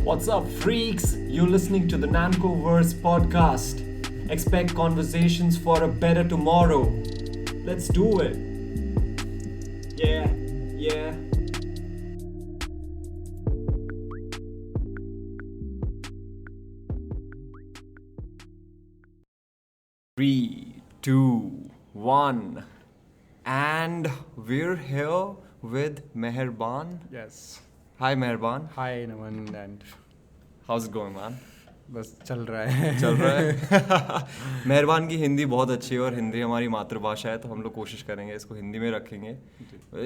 What's up, freaks? You're listening to the Nancoverse podcast. Expect conversations for a better tomorrow. Let's do it. Yeah, yeah. Three, two, one. And we're here with Meherban. Yes. Hi, Meherban. Hi Naman and How's it going, man? बस चल रहा है चल रहा है मेहरबान की हिंदी बहुत अच्छी है और हिंदी हमारी मातृभाषा है, तो हम लोग कोशिश करेंगे इसको हिंदी में रखेंगे.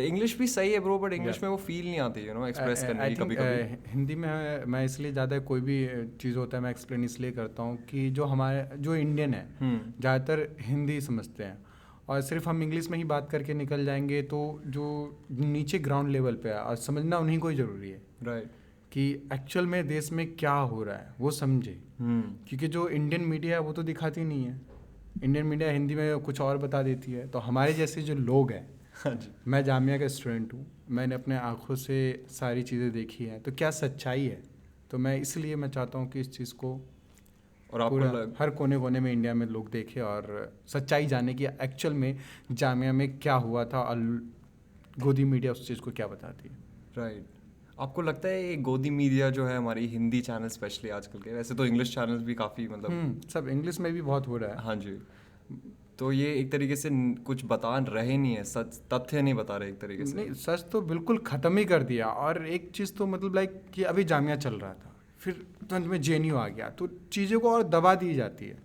इंग्लिश भी सही है ब्रो, बट इंग्लिश में वो फील नहीं आती, एक्सप्रेस करने की कभी कभी. हिंदी में मैं इसलिए ज़्यादा कोई भी चीज़ होता है मैं एक्सप्लेन इसलिए करता हूँ कि जो इंडियन है ज़्यादातर हिंदी समझते हैं, और सिर्फ हम इंग्लिश में ही बात करके निकल जाएंगे तो जो नीचे ग्राउंड लेवल पे है और समझना उन्हीं को ही ज़रूरी है. राइट. कि एक्चुअल में देश में क्या हो रहा है वो समझे. क्योंकि जो इंडियन मीडिया है वो तो दिखाती नहीं है. इंडियन मीडिया हिंदी में कुछ और बता देती है. तो हमारे जैसे जो लोग हैं, हाँ जी. मैं जामिया का स्टूडेंट हूँ, मैंने अपने आँखों से सारी चीज़ें देखी हैं, तो क्या सच्चाई है. तो मैं इसलिए मैं चाहता हूँ कि इस चीज़ को और पूरा हर कोने कोने में इंडिया में लोग देखें और सच्चाई जाने की एक्चुअल में जामिया में क्या हुआ था और गोदी मीडिया उस चीज़ को क्या बताती है. राइट. आपको लगता है ये गोदी मीडिया जो है हमारी हिंदी चैनल स्पेशली आजकल के, वैसे तो इंग्लिश चैनल्स भी काफ़ी सब इंग्लिश में भी बहुत हो रहा है. हाँ जी. तो ये एक तरीके से कुछ बता रहे नहीं है, सच तथ्य नहीं बता रहे एक तरीके से. नहीं, सच तो बिल्कुल ख़त्म ही कर दिया. और एक चीज़ तो मतलब लाइक कि अभी जामिया चल रहा था, फिर तुरंत में जेएनयू आ गया, तो चीज़ों को और दबा दी जाती है,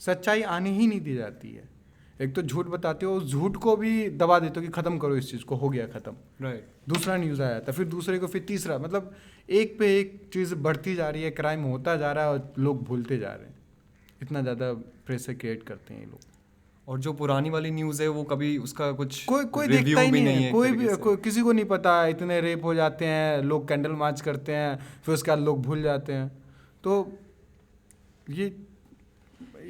सच्चाई आने ही नहीं दी जाती है. एक तो झूठ बताते हो, उस झूठ को भी दबा देते हो कि ख़त्म करो इस चीज़ को, हो गया ख़त्म. राइट. दूसरा न्यूज़ आया था, फिर दूसरे को, फिर तीसरा, मतलब एक पे एक चीज़ बढ़ती जा रही है, क्राइम होता जा रहा है और लोग भूलते जा रहे हैं. इतना ज़्यादा प्रेशर क्रिएट करते हैं ये लोग. और जो पुरानी वाली न्यूज़ है वो कभी उसका कुछ कोई रिव्यू देखता ही भी नहीं है. कोई किसी को नहीं पता. इतने रेप हो जाते हैं, लोग कैंडल मार्च करते हैं, फिर उसके बाद लोग भूल जाते हैं. तो ये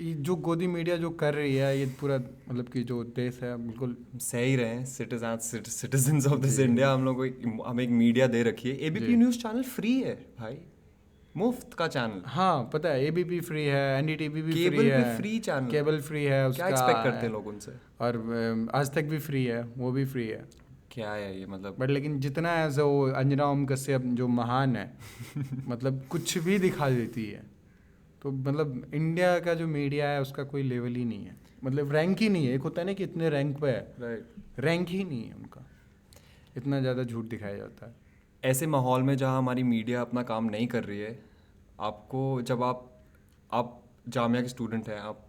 जो गोदी मीडिया जो कर रही है, ये पूरा मतलब कि जो देश है बिल्कुल सही रहे हैं. सिटीजन्स ऑफ दिस इंडिया हम लोग को हमें एक मीडिया दे रखी है. एबीपी न्यूज़ चैनल फ्री है भाई, मुफ्त का चैनल. हाँ पता है. एबीपी फ्री है, एनडीटीवी भी केबल फ्री है, भी फ्री चैनल, केबल फ्री है उसका. क्या एक्सपेक्ट करते हैं लोग उनसे. और आज तक भी फ्री है, वो भी फ्री है. क्या है ये मतलब. बट लेकिन जितना है जो अंजना ओम कश्यप जो महान है मतलब कुछ भी दिखा देती है. तो मतलब इंडिया का जो मीडिया है उसका कोई लेवल ही नहीं है, मतलब रैंक ही नहीं है. एक होता है ना कि इतने रैंक पे है, राइट. रैंक ही नहीं है उनका. इतना ज़्यादा झूठ दिखाया जाता है. ऐसे माहौल में जहाँ हमारी मीडिया अपना काम नहीं कर रही है, आपको जब आप जामिया के स्टूडेंट हैं, आप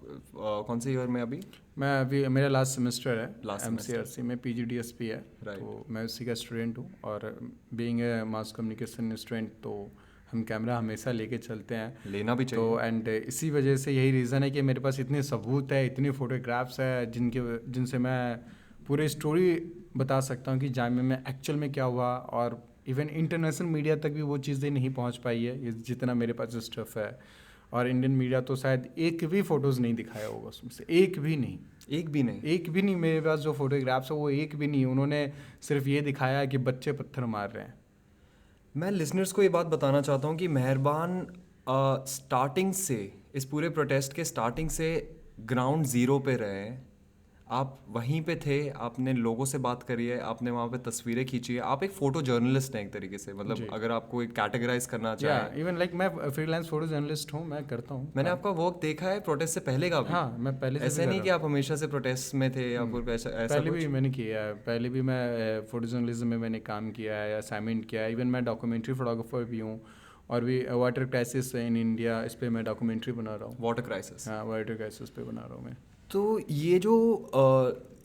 कौन से ईयर में अभी. मैं अभी मेरा लास्ट सेमेस्टर है, Last MCRC में PGDSP है. तो मैं उसी का स्टूडेंट हूँ. और being a mass communication student तो हम कैमरा हमेशा लेके चलते हैं, लेना भी चाहिए. तो एंड इसी वजह से यही रीज़न है कि मेरे पास इतने सबूत है, इतने फोटोग्राफ्स है जिनसे मैं पूरी स्टोरी बता सकता हूँ कि जामिया में एक्चुअल में क्या हुआ. और इवन इंटरनेशनल मीडिया तक भी वो चीज़ें नहीं पहुँच पाई है ये जितना मेरे पास स्टफ है. और इंडियन मीडिया तो शायद एक भी फ़ोटोज़ नहीं दिखाया होगा उसमें से, एक भी नहीं. एक भी नहीं. मेरे पास जो फोटोग्राफ्स है वो एक भी नहीं. उन्होंने सिर्फ ये दिखाया है कि बच्चे पत्थर मार रहे हैं. मैं लिसनर्स को ये बात बताना चाहता हूँ कि मेहरबान स्टार्टिंग से, इस पूरे प्रोटेस्ट के स्टार्टिंग से ग्राउंड ज़ीरो पे रहे हैं. आप वहीं पे थे, आपने लोगों से बात करी है, आपने वहाँ पे तस्वीरें खींची है. आप एक फ़ोटो जर्नलिस्ट हैं एक तरीके से, मतलब अगर आपको एक कैटेगराइज करना चाहें. इवन लाइक मैं फ्रीलांस फोटो जर्नलिस्ट हूँ, मैं करता हूँ. मैंने आपका वर्क देखा है प्रोटेस्ट से पहले का भी. हाँ मैं पहले से ऐसे नहीं कि आप हमेशा से प्रोटेस्ट में थे या फिर ऐसा पहले भी मैंने किया है. पहले भी मैं फोटो जर्नलिज्म में मैंने काम किया है, असाइनमेंट किया है. इवन मैं डॉक्यूमेंट्री फोटोग्राफर भी हूँ. और भी वाटर क्राइसिस इन इंडिया, इस पर मैं डॉक्यूमेंट्री बना रहा हूँ. Water crisis. हाँ वाटर क्राइसिस पे बना रहा हूँ मैं. तो ये जो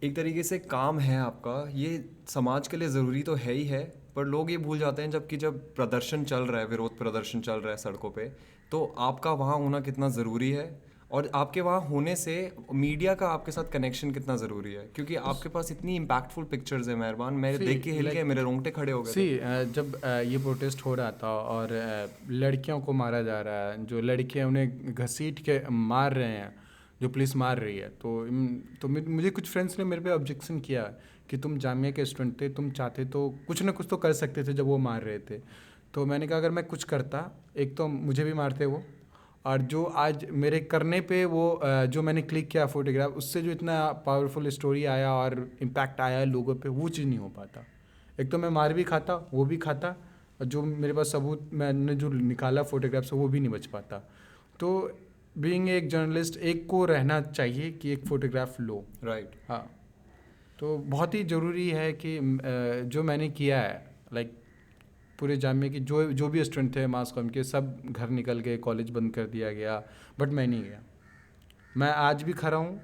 एक तरीके से काम है आपका, ये समाज के लिए ज़रूरी तो है ही है, पर लोग ये भूल जाते हैं जब प्रदर्शन चल रहा है, विरोध प्रदर्शन चल रहा है सड़कों पे, तो आपका वहाँ होना कितना ज़रूरी है. और आपके वहाँ होने से मीडिया का आपके साथ कनेक्शन कितना ज़रूरी है, क्योंकि आपके पास इतनी इम्पैक्टफुल पिक्चर्स है मेहरबान. मेरे देख के हिल गए, मेरे रोंगटे खड़े हो गए. जब ये प्रोटेस्ट हो रहा था और लड़कियों को मारा जा रहा है, जो लड़कियां उन्हें घसीट के मार रहे हैं, जो पुलिस मार रही है, तो मुझे कुछ फ्रेंड्स ने मेरे पे ऑब्जेक्शन किया कि तुम जामिया के स्टूडेंट थे, तुम चाहते तो कुछ ना कुछ तो कर सकते थे जब वो मार रहे थे. तो मैंने कहा अगर मैं कुछ करता, एक तो मुझे भी मारते वो, और जो आज मेरे करने पे वो जो मैंने क्लिक किया फोटोग्राफ, उससे जो इतना पावरफुल स्टोरी आया और इम्पैक्ट आया लोगों पे, वो चीज़ नहीं हो पाता। एक तो मैं मार भी खाता, वो भी खाता, और जो मेरे पास सबूत मैंने जो निकाला फोटोग्राफ से वो भी नहीं बच पाता। तो बीइंग एक जर्नलिस्ट, एक को रहना चाहिए कि एक फ़ोटोग्राफ लो। राइट। हाँ, तो बहुत ही ज़रूरी है कि जो मैंने किया है, लाइक पूरे जामिया की जो भी स्टूडेंट थे मास कॉम के, सब घर निकल गए, कॉलेज बंद कर दिया गया, बट मैं नहीं गया। मैं आज भी खड़ा हूँ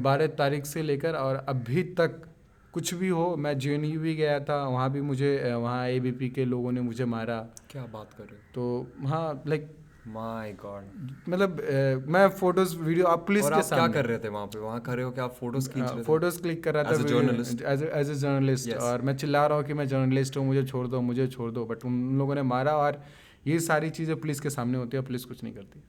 12 तारीख से लेकर, और अभी तक कुछ भी हो। मैं JNU भी गया था, वहाँ भी मुझे वहाँ ABP के लोगों ने मुझे मारा। क्या बात कर रहे हो? तो हाँ, लाइक माय गॉड। मतलब मैं फोटोज वीडियो आप पुलिस और के आप क्या सामने कर रहे थे वहाँ पे? वहाँ खड़े हो क्या आप फोटोज खींच रहे थे? फोटोज क्लिक कर रहा था As a journalist? As a journalist, Yes. और मैं चिल्ला रहा हूँ कि मैं जर्नलिस्ट हूँ, मुझे छोड़ दो, मुझे छोड़ दो, बट उन लोगों ने मारा। और ये सारी चीज़ें पुलिस के सामने होती है, पुलिस कुछ नहीं करती।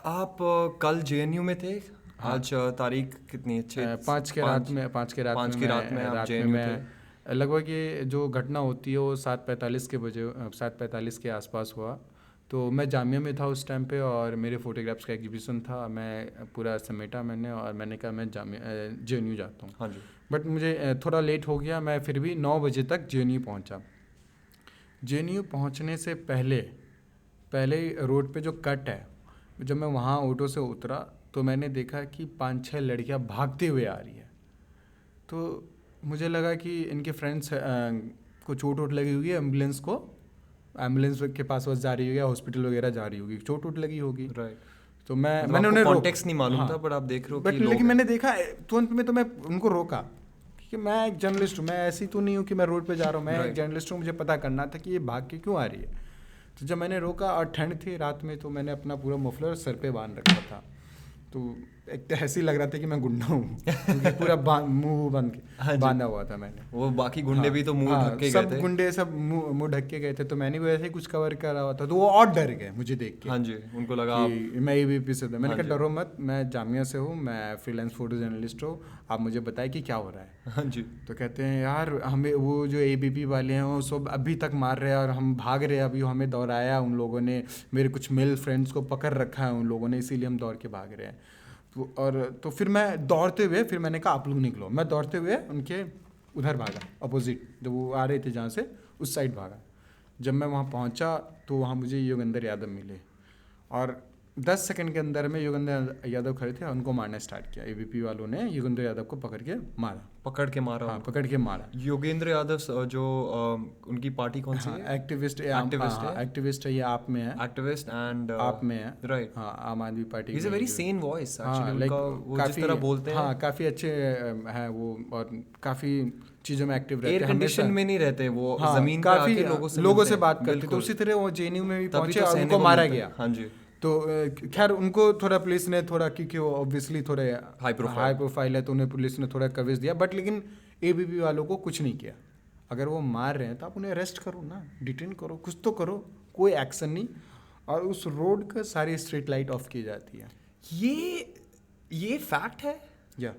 आप कल JNU में थे? हाँ। आज तारीख कितनी है? 5 के रात में 5 के रात पाँच में की रात में आप JNU थे? लगभग ये जो घटना होती है वो 7:45 के बजे 7:45 के आसपास हुआ। तो मैं जामिया में था उस टाइम पे, और मेरे फोटोग्राफ्स का एग्जीबिशन था। मैं पूरा समेटा मैंने, और मैंने कहा मैं JNU जाता हूँ। हाँ जी। बट मुझे थोड़ा लेट हो गया। मैं फिर भी 9 बजे तक JNU पहुँचा। JNU पहुँचने से पहले रोड पे जो कट है, जब मैं वहाँ ऑटो से उतरा तो मैंने देखा कि 5-6 लड़कियाँ भागते हुए आ रही है। तो मुझे लगा कि इनके फ्रेंड्स को चोट वोट लगी हुई है, एम्बुलेंस के पास जा रही होगी, हॉस्पिटल वगैरह जा रही होगी, चोट वोट लगी होगी। राइट। तो मैंने मैंने उन्हें कॉन्टेक्स्ट नहीं मालूम हाँ, था, बट आप देख रहे हो बट कि लोग लेकिन हैं। मैंने देखा तुरंत में, तो मैं उनको रोका कि मैं एक जर्नलिस्ट हूँ, मैं ऐसी तो नहीं हूँ कि मैं रोड पे जा रहा हूँ, मैं एक Right. जर्नलिस्ट हूँ, मुझे पता करना था कि ये भाग के क्यों आ रही है। तो जब मैंने रोका, और ठंड थी रात में, तो मैंने अपना पूरा मफलर सर पे बांध रखा था। तो एक तो ऐसे ही लग रहा था कि मैं गुंडा हूँ, क्योंकि पूरा मुंह बंद हाँ जी। बांधा हुआ था मैंने। वो बाकी गुंडे भी तो मुंह ढक के गए सब थे। गुंडे सब मुंह ढक के गए थे, तो मैंने भी वैसे ही कुछ कवर करा हुआ था। तो वो और डर गए मुझे देख के। हाँ जी, उनको लगा आप। कि मैं ABP से था। मैंने हाँ कहा जी। डरो मत, मैं जामिया से हूँ, मैं फ्रीलांस फोटो जर्नलिस्ट हूँ, आप मुझे बताएं कि क्या हो रहा है। हाँ जी। तो कहते हैं यार हमें वो जो ABP वाले हैं वो सब अभी तक मार रहे हैं, और हम भाग रहे हैं, अभी हमें दौड़ाया उन लोगों ने, मेरे कुछ मेल फ्रेंड्स को पकड़ रखा है उन लोगों ने, इसीलिए हम दौड़ के भाग रहे हैं। तो फिर मैं दौड़ते हुए, फिर मैंने कहा आप लोग निकलो। मैं दौड़ते हुए उनके उधर भागा, अपोजिट जब वो आ रहे थे जहाँ से, उस साइड भागा। जब मैं वहाँ पहुँचा तो वहाँ मुझे योगेंद्र यादव मिले, और 10 सेकंड के अंदर में योगेंद्र यादव खड़े थे, उनको मारना स्टार्ट किया। ABP वालों ने योगेंद्र यादव को पकड़ के मारा। पकड़ के मारा हाँ, उनको। पकड़ के मारा। योगेंद्र यादव जो उनकी पार्टी कौन सी हाँ, है? एक्टिविस्ट Activist है? एक्टिविस्ट है, ये आप में है। एक्टिविस्ट एंड आप में है, राइट। हाँ, आम आदमी पार्टी ही इज अ में वेरी जो- सेन वॉइस हाँ, एक्चुअली। लाइक उनका वो जिस तरह बोलते हैं, हाँ, काफ़ी अच्छे हैं वो, और काफ़ी चीज़ों में एक्टिव रहते एयर हैं कंडीशन हमेशा। में नहीं रहते वो, हाँ, जमीन पे काफ़ी आके लोगों से लोगों से मिलते बात हैं। करते। तो बिल्कुल। उसी तरह वो JNU में भी तभी पहुंचे तो और सहने उनको को मारा मिलते हैं। गया। हाँ जी। तो खैर उनको थोड़ा पुलिस ने थोड़ा, क्योंकि वो ऑब्वियसली थोड़े हाई प्रोफाइल है, तो उन्हें पुलिस ने थोड़ा कवरेज दिया, बट लेकिन ABP वालों को कुछ नहीं किया। अगर वो मार रहे हैं तो आप उन्हें अरेस्ट करो ना, डिटेन करो, कुछ तो करो, कोई एक्शन नहीं। और उस रोड का सारी स्ट्रीट लाइट ऑफ की जाती है। ये फैक्ट है। या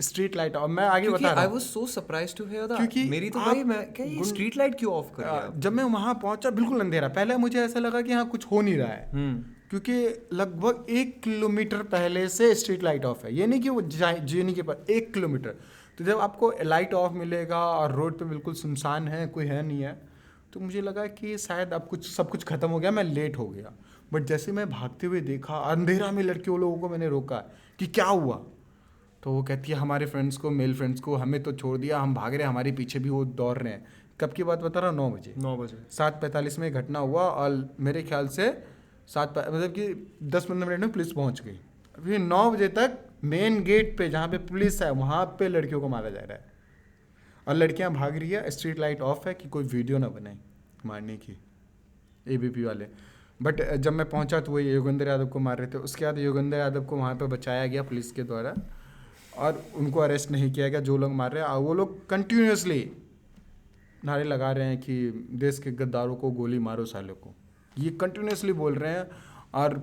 स्ट्रीट लाइट, और मैं आगे क्योंकि बता रहा आई हूँ। Was so surprised to hear that. क्योंकि मेरी तो आप भाई, मैं क्या ये गुन- स्ट्रीट लाइट क्यों ऑफ कर दिया? जब मैं वहाँ पहुँचा बिल्कुल अंधेरा। पहले मुझे ऐसा लगा कि हाँ कुछ हो नहीं रहा है, क्योंकि लगभग 1 किलोमीटर पहले से स्ट्रीट लाइट ऑफ है। ये नहीं कि वो JNU के पास 1 किलोमीटर। तो जब आपको लाइट ऑफ मिलेगा और रोड पे बिल्कुल सुनसान है, कोई है नहीं है, तो मुझे लगा कि शायद अब सब कुछ खत्म हो गया, मैं लेट हो गया। बट जैसे मैं भागते हुए देखा, अंधेरा में लड़कियों लोगों को मैंने रोका कि क्या हुआ। तो वो कहती है हमारे फ्रेंड्स को, मेल फ्रेंड्स को हमें तो छोड़ दिया, हम भाग रहे हैं, हमारे पीछे भी वो दौड़ रहे हैं। कब की बात बता रहा हूँ? 9 बजे। 9 बजे 7:45 में घटना हुआ, और मेरे ख्याल से मतलब कि 10-15 मिनट में पुलिस पहुंच गई। अभी 9 बजे तक मेन गेट पे जहाँ पे पुलिस है, वहाँ पे लड़कियों को मारा जा रहा है, और लड़कियाँ भाग रही है। स्ट्रीट लाइट ऑफ है कि कोई वीडियो ना बनाए मारने की, ABP वाले। बट जब मैं पहुंचा तो वो योगेंद्र यादव को मार रहे थे। उसके बाद योगेंद्र यादव को वहाँ पे बचाया गया पुलिस के द्वारा, और उनको अरेस्ट नहीं किया गया जो लोग मार रहे हैं। और वो लोग कंटिन्यूसली नारे लगा रहे हैं कि देश के गद्दारों को गोली मारो सालों को, ये कंटिन्यूसली बोल रहे हैं, और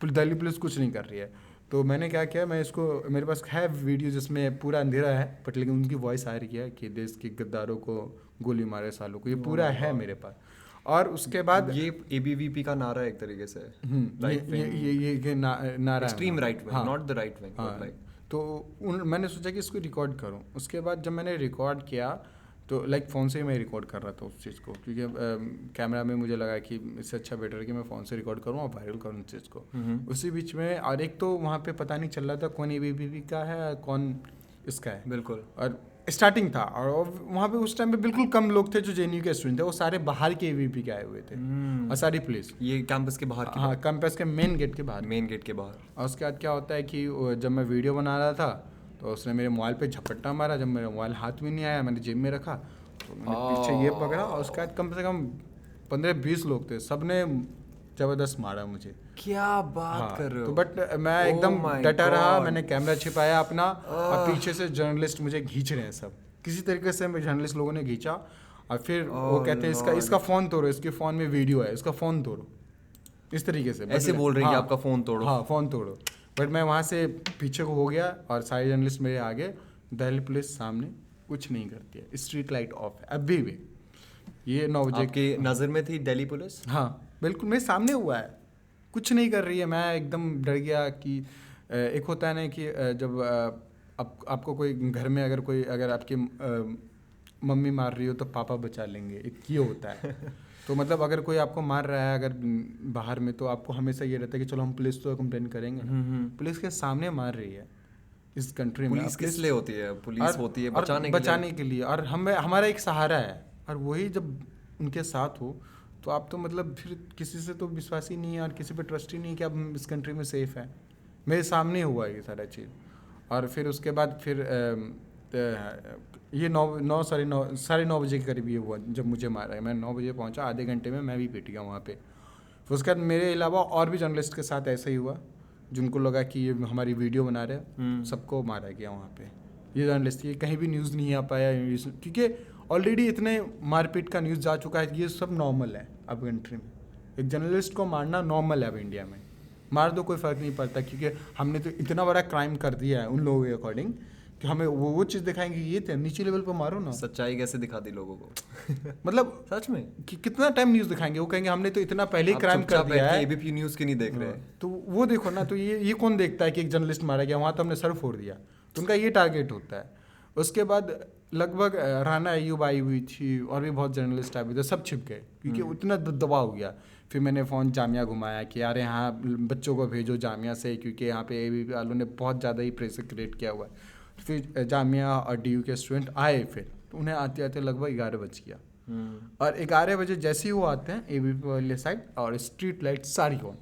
दिल्ली पुलिस कुछ नहीं कर रही है। तो मैंने क्या किया, मैं इसको, मेरे पास है वीडियो जिसमें पूरा अंधेरा है बट लेकिन उनकी वॉइस आ रही है कि देश के गद्दारों को गोली मारे सालों को, ये Oh पूरा my है God. मेरे पास। और उसके बाद ये एबीवीपी का नारा है एक तरीके से, ये राइट ये विंग, ये ये नारा है एक्सट्रीम उनका। राइट विंग, हाँ नॉट द राइट विंग, हाँ। But like. तो मैंने सोचा कि इसको रिकॉर्ड करूं। उसके बाद जब मैंने रिकॉर्ड किया तो लाइक फ़ोन से ही मैं रिकॉर्ड कर रहा था उस चीज़ को, क्योंकि कैमरा में मुझे लगा कि इससे अच्छा बेटर है कि मैं फ़ोन से रिकॉर्ड करूं और वायरल करूं उस चीज़ को। उसी बीच में और एक तो वहाँ पे पता नहीं चल रहा था कौन एबीवीपी का है कौन इसका है, बिल्कुल। और स्टार्टिंग था और वहाँ पे उस टाइम पे बिल्कुल कम लोग थे जो जेएनयू के स्टूडेंट थे, वो सारे बाहर के एबीवीपी के आए हुए थे और सारी पुलिस, ये कैंपस के बाहर की हाँ कैंपस के मेन गेट के बाहर। मेन गेट के बाहर। और उसके बाद क्या होता है कि जब मैं वीडियो बना रहा था तो उसने मेरे मोबाइल पे झपट्टा मारा, जब मेरा मोबाइल हाथ में नहीं आया मैंने जेब में रखा तो मैंने पीछे ये पकड़ा और उसके बाद कम से कम 15-20 लोग थे, सब ने ज़बरदस्त मारा मुझे। क्या बात कर रहे हो? तो बट मैं Oh एकदम my डटा रहा, God. मैंने कैमरा छिपाया अपना और पीछे से जर्नलिस्ट मुझे खींच रहे हैं सब, किसी तरीके से जर्नलिस्ट लोगों ने खींचा और फिर वो कहते हैं इसका फ़ोन तोड़ो, इसके फ़ोन में वीडियो है, इसका फ़ोन तोड़ो, इस तरीके से ऐसे बोल रहे हैं कि आपका फ़ोन तोड़ो। हाँ फ़ोन तोड़ो। बट मैं वहाँ से पीछे को हो गया और सारे जर्नलिस्ट मेरे आगे, दिल्ली पुलिस सामने कुछ नहीं करती है, स्ट्रीट लाइट ऑफ है अभी भी। ये 9 बजे आपकी नज़र में थी दिल्ली पुलिस? हाँ बिल्कुल मेरे सामने हुआ है, कुछ नहीं कर रही है। मैं एकदम डर गया कि एक होता है ना कि जब आपको कोई घर में अगर आपकी मम्मी मार रही हो तो पापा बचा लेंगे, एक ये होता है। तो मतलब अगर कोई आपको मार रहा है अगर बाहर में तो आपको हमेशा ये रहता है कि चलो हम पुलिस तो कंप्लेन करेंगे। पुलिस के सामने मार रही है इस कंट्री में। पुलिस किस लिए होती है? पुलिस होती है बचाने के लिए और हमारा एक सहारा है, और वही जब उनके साथ हो तो आप तो मतलब फिर किसी से तो विश्वास ही नहीं है और किसी पे ट्रस्ट ही नहीं है कि आप इस कंट्री में सेफ है। मेरे सामने हुआ ये सारा चीज़। और फिर उसके बाद फिर ये 9 बजे के करीब ये हुआ जब मुझे मारा है। मैं 9 बजे पहुंचा, आधे घंटे में मैं भी पिट गया वहाँ पे। फिर उसके बाद मेरे अलावा और भी जर्नलिस्ट के साथ ऐसा ही हुआ, जिनको लगा कि ये हमारी वीडियो बना रहे हैं, सबको मारा गया वहाँ पे। ये जर्नलिस्ट ये कहीं भी न्यूज़ नहीं आ पाया क्योंकि ऑलरेडी इतने मारपीट का न्यूज़ जा चुका है, ये सब नॉर्मल है अब कंट्री में। एक जर्नलिस्ट को मारना नॉर्मल है अब इंडिया में, मार दो कोई फ़र्क नहीं पड़ता, क्योंकि हमने तो इतना बड़ा क्राइम कर दिया है उन लोगों के अकॉर्डिंग कि हमें वो चीज़ दिखाएंगे, ये थे नीचे लेवल पर मारो ना। सच्चाई कैसे दिखा दी लोगों को? मतलब सच में कि कितना टाइम न्यूज़ दिखाएंगे, वो कहेंगे हमने तो इतना पहले ही क्राइम कर दिया है। एबीपी न्यूज़ की नहीं देख रहे हैं तो वो देखो ना, तो ये कौन देखता है कि एक जर्नलिस्ट मारा गया, वहाँ तो हमने सर फोड़ दिया। तो उनका ये टारगेट होता है। उसके बाद लगभग राना अयूब आई हुई थी और भी बहुत जर्नलिस्ट आए हुए थे, सब छिप गए क्योंकि उतना दबाव हो गया। फिर मैंने फ़ोन जामिया घुमाया कि यार यहाँ बच्चों को भेजो जामिया से, क्योंकि यहाँ पे एबीपी वालों ने बहुत ज़्यादा ही प्रेशर क्रिएट किया हुआ है। फिर जामिया और डीयू के स्टूडेंट आए, फिर तो उन्हें आते आते लगभग 11 बज गया। और 11 बजे जैसे ही वो आते हैं एबीपी वाले साइड, और स्ट्रीट लाइट सारी ऑन।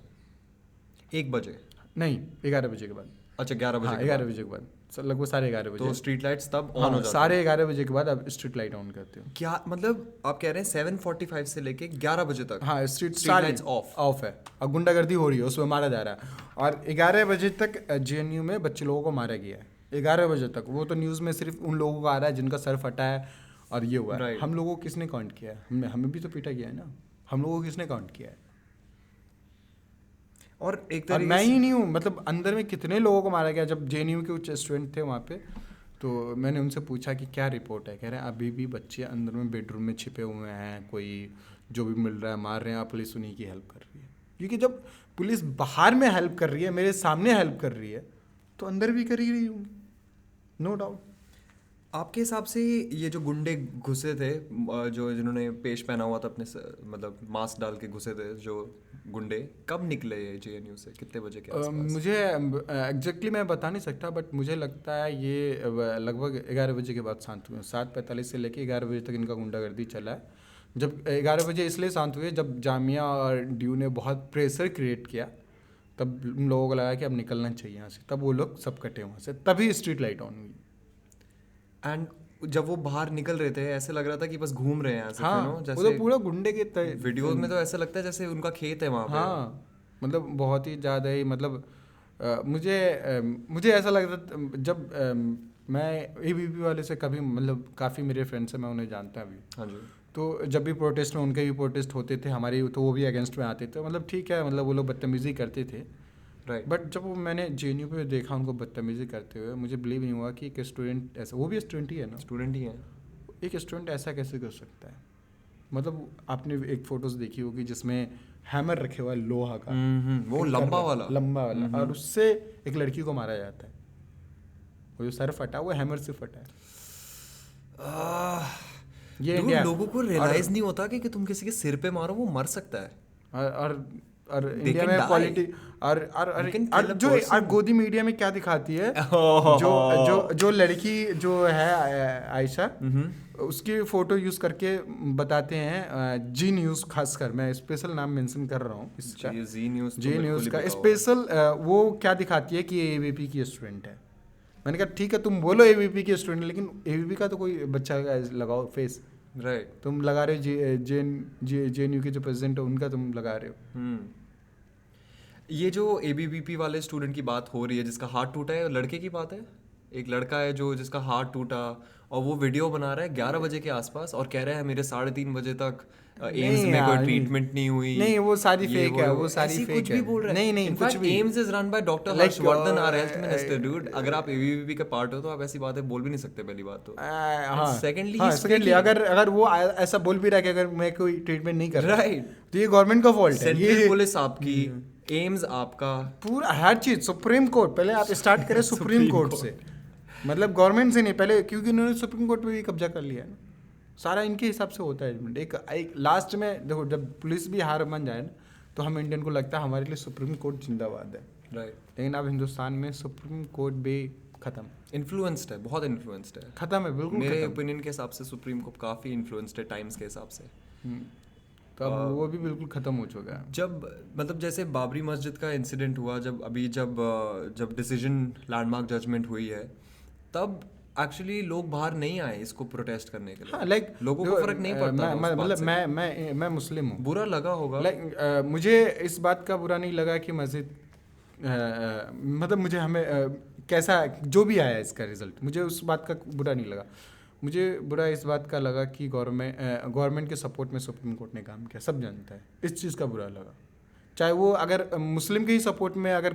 1 बजे नहीं, 11 बजे के बाद। अच्छा 11 बजे हाँ 11 बजे के बाद, लगभग 11:30 बजे। तो स्ट्रीट लाइट्स तब ऑन हाँ, हो जाती है? 11:30 बजे के बाद आप स्ट्रीट लाइट ऑन करते हो। क्या मतलब आप कह रहे हैं 7:45 से लेके 11 बजे तक? हाँ स्ट्रीट लाइट्स ऑफ है और गुंडागर्दी हो रही है, उसमें मारा जा रहा है। और 11 बजे तक जेएनयू में बच्चे लोगों को मारा गया है। 11 बजे तक वो तो न्यूज़ में सिर्फ उन लोगों को आ रहा है जिनका सर फटा है और ये हुआ है। हम लोगों को किसने काउंट किया है? हमें भी तो पीटा गया है ना, हम लोगों को किसने काउंट किया है? और एक और मैं ही नहीं हूँ, मतलब अंदर में कितने लोगों को मारा गया। जब जेएनयू के कुछ स्टूडेंट थे वहाँ पे, तो मैंने उनसे पूछा कि क्या रिपोर्ट है। कह रहे हैं अभी भी बच्चे अंदर में बेडरूम में छिपे हुए हैं, कोई जो भी मिल रहा है मार रहे हैं, और पुलिस उन्हीं की हेल्प कर रही है। क्योंकि जब पुलिस बाहर में हेल्प कर रही है, मेरे सामने हेल्प कर रही है, तो अंदर भी कर ही रही हूँ, नो डाउट। आपके हिसाब से ये जो गुंडे घुसे थे, जो जिन्होंने पेश पहना हुआ था अपने मतलब मास्क डाल के घुसे थे जो गुंडे, कब निकले ये जेएनयू से, कितने बजे के आसपास? मुझे एग्जैक्टली मैं बता नहीं सकता, बट मुझे लगता है ये लगभग 11 बजे के बाद शांत हुए। 7:45 से लेके 11 बजे तक इनका गुंडागर्दी चला है। जब 11 बजे इसलिए शांत हुए जब जामिया और ड्यू ने बहुत प्रेशर क्रिएट किया, तब उन लोगों को लगा कि अब निकलना चाहिए यहाँ से, तब वो लोग सब कटे वहाँ से, तभी स्ट्रीट लाइट ऑन हुई। एंड जब वो बाहर निकल रहे थे ऐसे लग रहा था कि बस घूम रहे हैं ऐसे, हाँ, जैसे वो तो पूरा गुंडे के वीडियोस में तो ऐसा लगता है जैसे उनका खेत है वहाँ पे। हाँ, मतलब बहुत ही ज़्यादा ही, मतलब मुझे ऐसा लगता था जब मैं एबीपी वाले से कभी, मतलब काफ़ी मेरे फ्रेंड्स हैं, मैं उन्हें जानता अभी। हाँ जी। तो जब भी प्रोटेस्ट में उनके भी प्रोटेस्ट होते थे, हमारे तो वो भी अगेंस्ट में आते थे। मतलब ठीक है, मतलब वो लोग बदतमीज़ी करते थे, राइट। बट जब वो मैंने JNU पे देखा उनको बदतमीजी करते हुए, मुझे बिलीव नहीं हुआ कि एक स्टूडेंट ऐसा, वो भी स्टूडेंट ही है ना, स्टूडेंट ही है। एक स्टूडेंट ऐसा कैसे कर सकता है। मतलब आपने एक फोटोज देखी होगी जिसमें हैमर रखे हुआ है लोहा का, वो कर लंबा रहा- वाला। लंबा वाला, और उससे एक लड़की को मारा जाता है। वो जो सर फटा वो हैमर से फटा है। ये Dude, इंडिया, लोगों को रियलाइज नहीं होता कि तुम किसी के सिर पे मारो वो मर सकता है। और They इंडिया can में die. पॉलिटिक और You can और kill a जो person. और गोदी मीडिया में क्या दिखाती है, जो लड़की जो है आयशा, उसकी फोटो यूज करके बताते हैं, जी न्यूज, खासकर मैं स्पेशल नाम मेंशन कर रहा हूँ इसका, जी न्यूज़ जी न्यूज का स्पेशल, वो क्या दिखाती है कि ये ABP की स्टूडेंट है। मैंने कहा ठीक है तुम बोलो ABP की स्टूडेंट, लेकिन ABP का तो कोई बच्चा लगाओ फेस, राइट। तुम लगा रहे हो JNU के जो प्रेसिडेंट है उनका तुम लगा रहे हो। ये जो ABVP वाले स्टूडेंट की बात हो रही है जिसका हाथ टूटा है, लड़के की बात है। एक लड़का है जो जिसका हाथ टूटा और वो वीडियो बना रहा है 11 बजे के आसपास और कह रहा है मेरे 3:30 बजे तक एम्स नहीं में कोई यार, ट्रीटमेंट नहीं हुई। नहीं वो सारी ये फेक है, वो सारी ऐसी फेक कुछ है। भी बोल रहा है। नहीं कुछ इनफैक्ट भी, AIIMS is run by doctor Like, Harshvardhan, our health minister. Dude, अगर आप ABVP का पार्ट हो तो आप ऐसी बातें बोल भी नहीं सकते, पहली बात तो। हाँ सेकेंडली अगर वो ऐसा बोल भी रहा है कि अगर मैं कोई ट्रीटमेंट नहीं कर रहा, राइट, तो ये गवर्नमेंट का फॉल्ट है। सेंट्रल ये पुलिस आपकी, एम्स आपका, पूरा हर चीज, सुप्रीम कोर्ट, पहले आप स्टार्ट करें सुप्रीम कोर्ट से, मतलब गवर्नमेंट से नहीं पहले, क्योंकि उन्होंने सुप्रीम कोर्ट पे भी कब्जा कर लिया है ना, सारा इनके हिसाब से होता है। एक लास्ट में देखो, जब पुलिस भी हार मान जाए ना, तो हम इंडियन को लगता है हमारे लिए सुप्रीम कोर्ट जिंदाबाद है। राइट। लेकिन अब हिंदुस्तान में सुप्रीम कोर्ट भी खत्म, इन्फ्लुएंस्ड है, बहुत इन्फ्लुएंस्ड है। खत्म है, बिल्कुल मेरे खत्म। ओपिनियन के हिसाब से सुप्रीम कोर्ट काफ़ी इन्फ्लुएंस्ड है टाइम्स के हिसाब से। तो अब वो भी बिल्कुल खत्म हो चुका है। जब मतलब जैसे बाबरी मस्जिद का इंसिडेंट हुआ, जब डिसीजन लैंडमार्क जजमेंट हुई है, तब एक्चुअली लोग बाहर नहीं आए इसको प्रोटेस्ट करने के लिए। हाँ, लाइक लोगों को फर्क नहीं पड़ता। मतलब मैं मुस्लिम हूँ, बुरा लगा होगा। लाइक मुझे इस बात का बुरा नहीं लगा कि मस्जिद, मतलब मुझे हमें कैसा जो भी आया इसका रिजल्ट, मुझे उस बात का बुरा नहीं लगा। मुझे बुरा इस बात का लगा कि गवर्नमेंट के सपोर्ट में सुप्रीम कोर्ट ने काम किया, सब जानता है, इस चीज़ का बुरा लगा। चाहे वो अगर मुस्लिम के ही सपोर्ट में अगर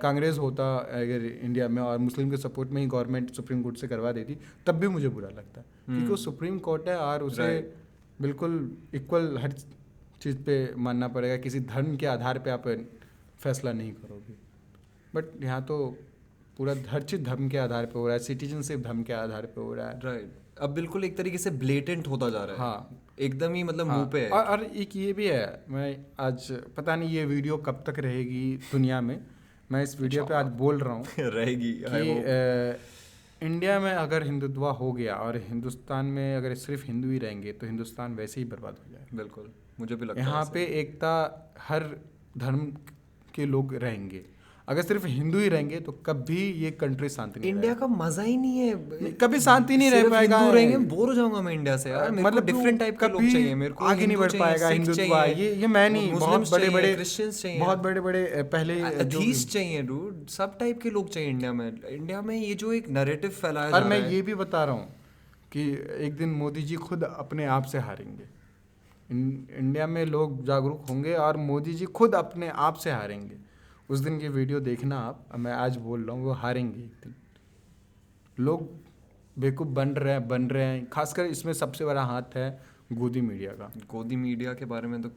कांग्रेस होता अगर इंडिया में, और मुस्लिम के सपोर्ट में ही गवर्नमेंट सुप्रीम कोर्ट से करवा देती, तब भी मुझे बुरा लगता, क्योंकि वो सुप्रीम कोर्ट है और उसे बिल्कुल इक्वल हर चीज़ पे मानना पड़ेगा, किसी धर्म के आधार पे आप फैसला नहीं करोगे। बट यहाँ तो पूरा हर चीज़ धर्म के आधार पे हो रहा है, सिटीजनशिप धर्म के आधार पे हो रहा है। राइट। अब बिल्कुल एक तरीके से ब्लेटेंट होता जा रहा है। हाँ, एकदम ही मतलब हाँ, मुंह पे है। और एक ये भी है, मैं आज पता नहीं ये वीडियो कब तक रहेगी दुनिया में, मैं इस वीडियो पे आज बोल रहा हूँ रहेगी कि इंडिया में अगर हिंदुत्व हो गया और हिंदुस्तान में अगर सिर्फ हिंदू ही रहेंगे तो हिंदुस्तान वैसे ही बर्बाद हो जाएगा। बिल्कुल, मुझे भी लगता है यहाँ पे एकता, हर धर्म के लोग रहेंगे। अगर सिर्फ हिंदू ही रहेंगे तो कभी ये कंट्री शांति नहीं इंडिया का मजा ही नहीं है, कभी शांति नहीं रह पाएगा। हिंदू रहेंगे बोर हो जाऊंगा मैं इंडिया से यार। मेरे को डिफरेंट टाइप के लोग चाहिए, मेरे को आगे नहीं बढ़ पाएगा हिंदुत्व। ये मैं नहीं, बहुत बड़े क्रिश्चियंस चाहिए, बहुत बड़े पहले अथीस्ट चाहिए डूड, सब टाइप के लोग चाहिए इंडिया में। इंडिया में ये जो एक नैरेटिव फैलाया जा रहा है। और मैं ये भी बता रहा हूँ कि एक दिन मोदी जी खुद अपने आप से हारेंगे। इंडिया में लोग जागरूक होंगे और मोदी जी खुद अपने आप से हारेंगे। उस दिन की वीडियो देखना आप, मैं आज बोल रहा हूँ, वो हारेंगे एक दिन। लोग बेवकूफ़ बन रहे हैं, खासकर इसमें सबसे बड़ा हाथ है गोदी मीडिया का। गोदी मीडिया के बारे में तो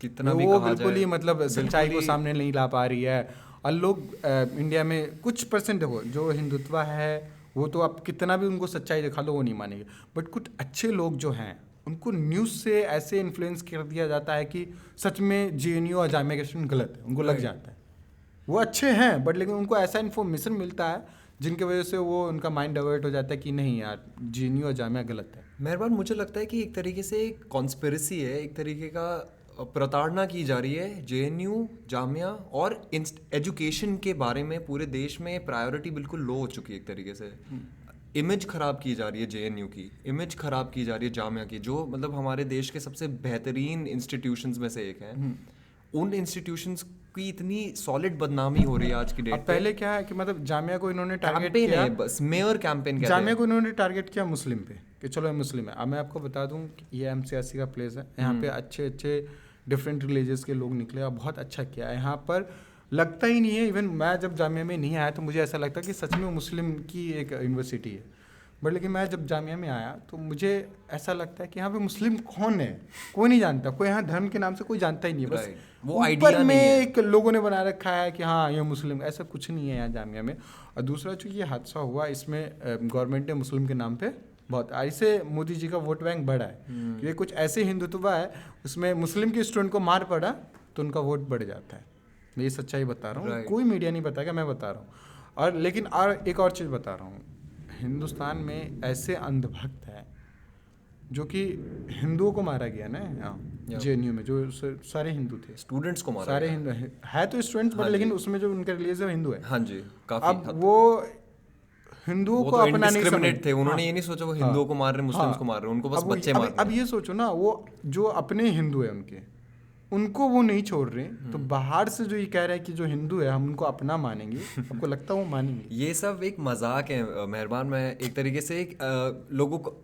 कितना भी वो कहा बिल्कुल जाए, ही मतलब सच्चाई को सामने नहीं ला पा रही है। और लोग इंडिया में कुछ परसेंट देखो, जो हिंदुत्व है वो तो आप कितना भी उनको सच्चाई दिखा लो वो नहीं मानेंगे, बट कुछ अच्छे लोग जो हैं उनको न्यूज़ से ऐसे इन्फ्लुएंस कर दिया जाता है कि सच में JNU और जामिया का स्टूडेंट गलत है, उनको लग जाता है। वो अच्छे हैं बट लेकिन उनको ऐसा इन्फॉर्मेशन मिलता है जिनकी वजह से वो उनका माइंड डाइवर्ट हो जाता है कि नहीं यार JNU और जामिया गलत है। मेहरबान, मुझे लगता है कि एक तरीके से एक कॉन्स्पिरेसी है, एक तरीके का प्रताड़ना की जा रही है JNU, जामिया और एजुकेशन के बारे में। पूरे देश में प्रायोरिटी बिल्कुल लो हो चुकी है एक तरीके से। इमेज खराब की जा रही है JNU की, इमेज खराब की जा रही है जामिया की, जो मतलब हमारे देश के सबसे बेहतरीन इंस्टीट्यूशंस में से एक हैं। उन इंस्टीट्यूशंस की इतनी सॉलिड बदनामी हो रही है आज की डेट पे। पहले क्या है कि मतलब जामिया को इन्होंने टारगेट कैंपेन किया, है, बस मेयर कैंपेन कहते जामिया हैं। को इन्होंने टारगेट किया मुस्लिम पे कि चलो ये मुस्लिम है। अब मैं आपको बता दूं कि ये MCRC का प्लेस है, यहाँ पे अच्छे डिफरेंट रिलीजियस के लोग निकले और बहुत अच्छा किया है। यहाँ पर लगता ही नहीं है। इवन मैं जब जामिया में नहीं आया तो मुझे ऐसा लगता कि सच में मुस्लिम की एक यूनिवर्सिटी है, बट लेकिन मैं जब जामिया में आया तो मुझे ऐसा लगता है कि यहाँ पे मुस्लिम कौन है, कोई नहीं जानता, कोई यहाँ धर्म के नाम से कोई जानता ही नहीं है। बस वो ऊपर आइडिया में नहीं है। एक लोगों ने बना रखा है कि हाँ ये मुस्लिम, ऐसा कुछ नहीं है यहाँ जामिया में। और दूसरा जो ये हादसा हुआ इसमें गवर्नमेंट ने मुस्लिम के नाम पे बहुत ऐसे मोदी जी का वोट बैंक बढ़ा है। ये कुछ ऐसे हिंदुत्व है उसमें मुस्लिम के स्टूडेंट को मार पड़ा तो उनका वोट बढ़ जाता है। मैं ये सच्चाई बता रहा हूँ, कोई मीडिया नहीं बताएगा, मैं बता रहा हूँ। और लेकिन और एक और चीज़ बता रहा हूँ, हिंदुस्तान में ऐसे अंधभक्त है जो कि हिंदुओं को मारा गया ना यहाँ JNU में, जो सारे हिंदू थे, स्टूडेंट्स को मारा सारे गया। हिंदू है तो स्टूडेंट्स, बट लेकिन उसमें जो उनका रिलीजन हिंदू है। हाँ जी, काफी अब वो हिंदुओं को तो अपना नहीं indiscriminate थे, उन्होंने हाँ, ये नहीं सोचा वो हिंदुओं को मार रहे हैं, मुस्लिम्स को मार रहे हैं, उनको बस बच्चे मार रहे अब ये सोचो ना, वो जो अपने हिंदू है उनको वो नहीं छोड़ रहे, तो बाहर से जो ये कह रहे हैं कि जो हिंदू है हम उनको अपना मानेंगे, आपको लगता है वो मानेंगे? ये सब एक मजाक है मेहरबान। मैं एक तरीके से एक लोगों को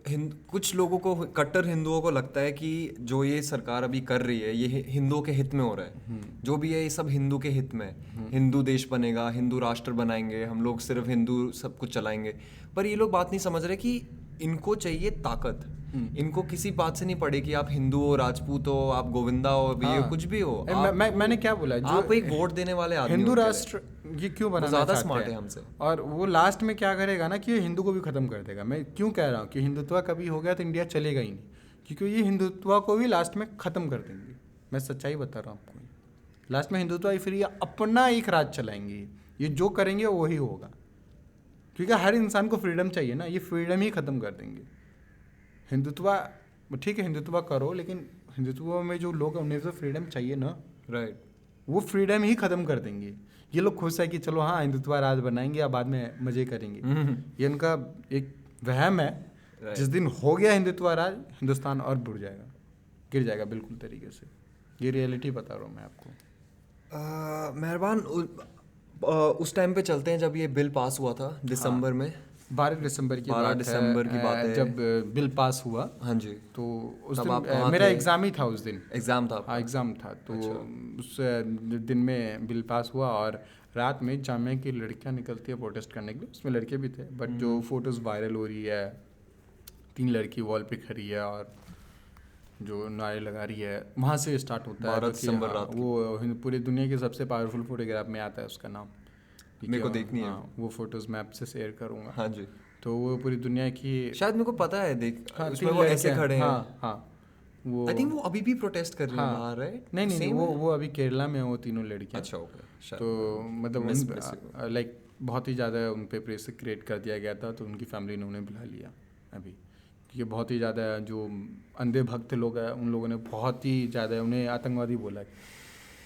कुछ लोगों को, कट्टर हिंदुओं को लगता है कि जो ये सरकार अभी कर रही है ये हिंदुओं के हित में हो रहा है, जो भी है ये सब हिंदू के हित में, हिंदू देश बनेगा, हिंदू राष्ट्र बनाएंगे, हम लोग सिर्फ हिंदू सब कुछ चलाएंगे। पर ये लोग बात नहीं समझ रहे कि इनको चाहिए ताकत, इनको किसी बात से नहीं पड़े कि आप हिंदू हो, राजपूत हो, आप गोविंदा हो, ये कुछ भी हो। मैंने क्या बोला, जो आप एक वोट देने वाले आदमी हिंदू राष्ट्र ये क्यों बनाना ज्यादा चाहते स्मार्ट हैं है हमसे, और वो लास्ट में क्या करेगा ना कि ये हिंदू को भी खत्म कर देगा। मैं क्यों कह रहा हूँ कि हिंदुत्व कभी हो गया तो इंडिया चलेगा ही नहीं, क्योंकि ये हिंदुत्व को भी लास्ट में खत्म कर देंगे। मैं सच्चाई बता रहा हूँ आपको, लास्ट में हिंदुत्व फिर ये अपना एक राज चलाएंगे, ये जो करेंगे वही होगा, क्योंकि हर इंसान को फ्रीडम चाहिए ना, ये फ्रीडम ही खत्म कर देंगे। हिंदुत्व ठीक है, हिंदुत्व करो, लेकिन हिंदुत्व में जो लोग हैं उन्हें तो फ्रीडम चाहिए ना, राइट। वो फ्रीडम ही खत्म कर देंगे। ये लोग खुश है कि चलो हाँ हिंदुत्व राज बनाएंगे, अब बाद में मजे करेंगे, ये उनका एक वहम है। जिस दिन हो गया हिंदुत्व राज, हिंदुस्तान और बुड़ जाएगा, गिर जाएगा बिल्कुल तरीके से। ये रियलिटी बता रहा हूँ मैं आपको। मेहरबान, उस टाइम पे चलते हैं जब ये बिल पास हुआ था दिसंबर में, 12 दिसंबर की 12 दिसंबर की बात है, जब बिल पास हुआ। हाँ जी। तो उस तब आप दिन कहाँ मेरा थे? एग्ज़ाम ही था उस दिन। एग्जाम था आपका? हाँ एग्ज़ाम था। तो अच्छा। उस दिन में बिल पास हुआ और रात में जामिया की लड़कियां निकलती है प्रोटेस्ट करने के लिए, उसमें लड़के भी थे, बट जो फोटोज़ वायरल हो रही है, 3 लड़की वॉल पे खड़ी है और जो नारे लगा रही है, वहाँ से स्टार्ट होता है। 12 दिसंबर रात की। वो पूरी दुनिया के सबसे पावरफुल फोटोग्राफ में आता है, उसका नाम मेरे को देखनी है। वो फोटोज़ मैं आपसे शेयर करूँगा। हाँ जी। तो वो पूरी दुनिया की, शायद मेरे को पता है, देख हाँ, उसमें 3 वो लड़के ऐसे हैं। खड़े हैं। हाँ वो आई थिंक वो अभी भी प्रोटेस्ट कर रही हैं हाँ, बाहर, राइट? नहीं वो अभी केरला में वो तीनों लड़कियां। अच्छा, ओके। तो मतलब लाइक बहुत ही ज़्यादा उन पे प्रेशर क्रिएट कर दिया गया था, तो उनकी फैमिली ने उन्हें बुला लिया अभी, क्योंकि बहुत ही ज़्यादा जो अंधे भक्त लोग हैं उन लोगों ने बहुत ही ज़्यादा उन्हें आतंकवादी बोला।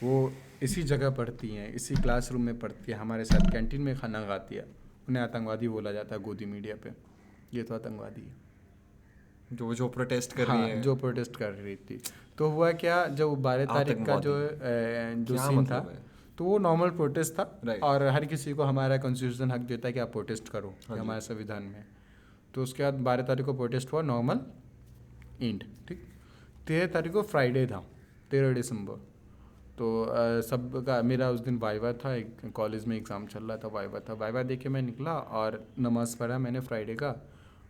वो इसी जगह पढ़ती हैं, इसी क्लासरूम में पढ़ती है, हमारे साथ कैंटीन में खाना खाती है, उन्हें आतंकवादी बोला जाता है गोदी मीडिया पे। ये तो आतंकवादी है जो प्रोटेस्ट कर रही हाँ, हैं। जो प्रोटेस्ट कर रही थी। तो हुआ क्या, जब 12 तारीख का जो सीन था, तो वो नॉर्मल प्रोटेस्ट था और हर किसी को हमारा कॉन्स्टिट्यूशन हक देता है कि आप प्रोटेस्ट करो, हमारे संविधान में। तो उसके बाद 12 तारीख को प्रोटेस्ट हुआ नॉर्मल एंड, ठीक। 13 तारीख को फ्राइडे था, 13 दिसंबर। तो सबका, मेरा उस दिन वाइवा था, एक कॉलेज में एग्ज़ाम चल रहा था, वाइवा था। वाइवा दे के मैं निकला और नमाज़ पढ़ा मैंने फ्राइडे का,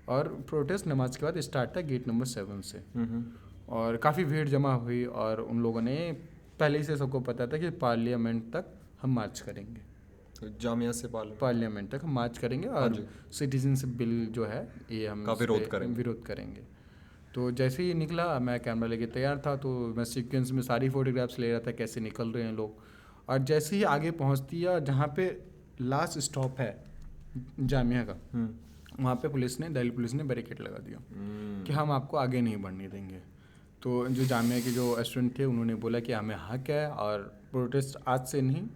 और प्रोटेस्ट नमाज के बाद स्टार्ट था गेट नंबर 7 से। और काफ़ी भीड़ जमा हुई और उन लोगों ने पहले ही से सबको पता था कि पार्लियामेंट तक हम मार्च करेंगे, जामिया से पार्लियामेंट तक हम मार्च करेंगे और सिटीजनशिप बिल जो है ये हम विरोध करेंगे। तो जैसे ही निकला, मैं कैमरा लेके तैयार था, तो मैं सीक्वेंस में सारी फोटोग्राफ्स ले रहा था कैसे निकल रहे हैं लोग। और जैसे ही आगे पहुंचती है जहाँ पे लास्ट स्टॉप है जामिया का, वहाँ पे दिल्ली पुलिस ने बैरिकेड लगा दिया कि हम आपको आगे नहीं बढ़ने देंगे। तो जो जामिया के जो स्टूडेंट थे उन्होंने बोला कि हमें हक है, और प्रोटेस्ट आज से नहीं,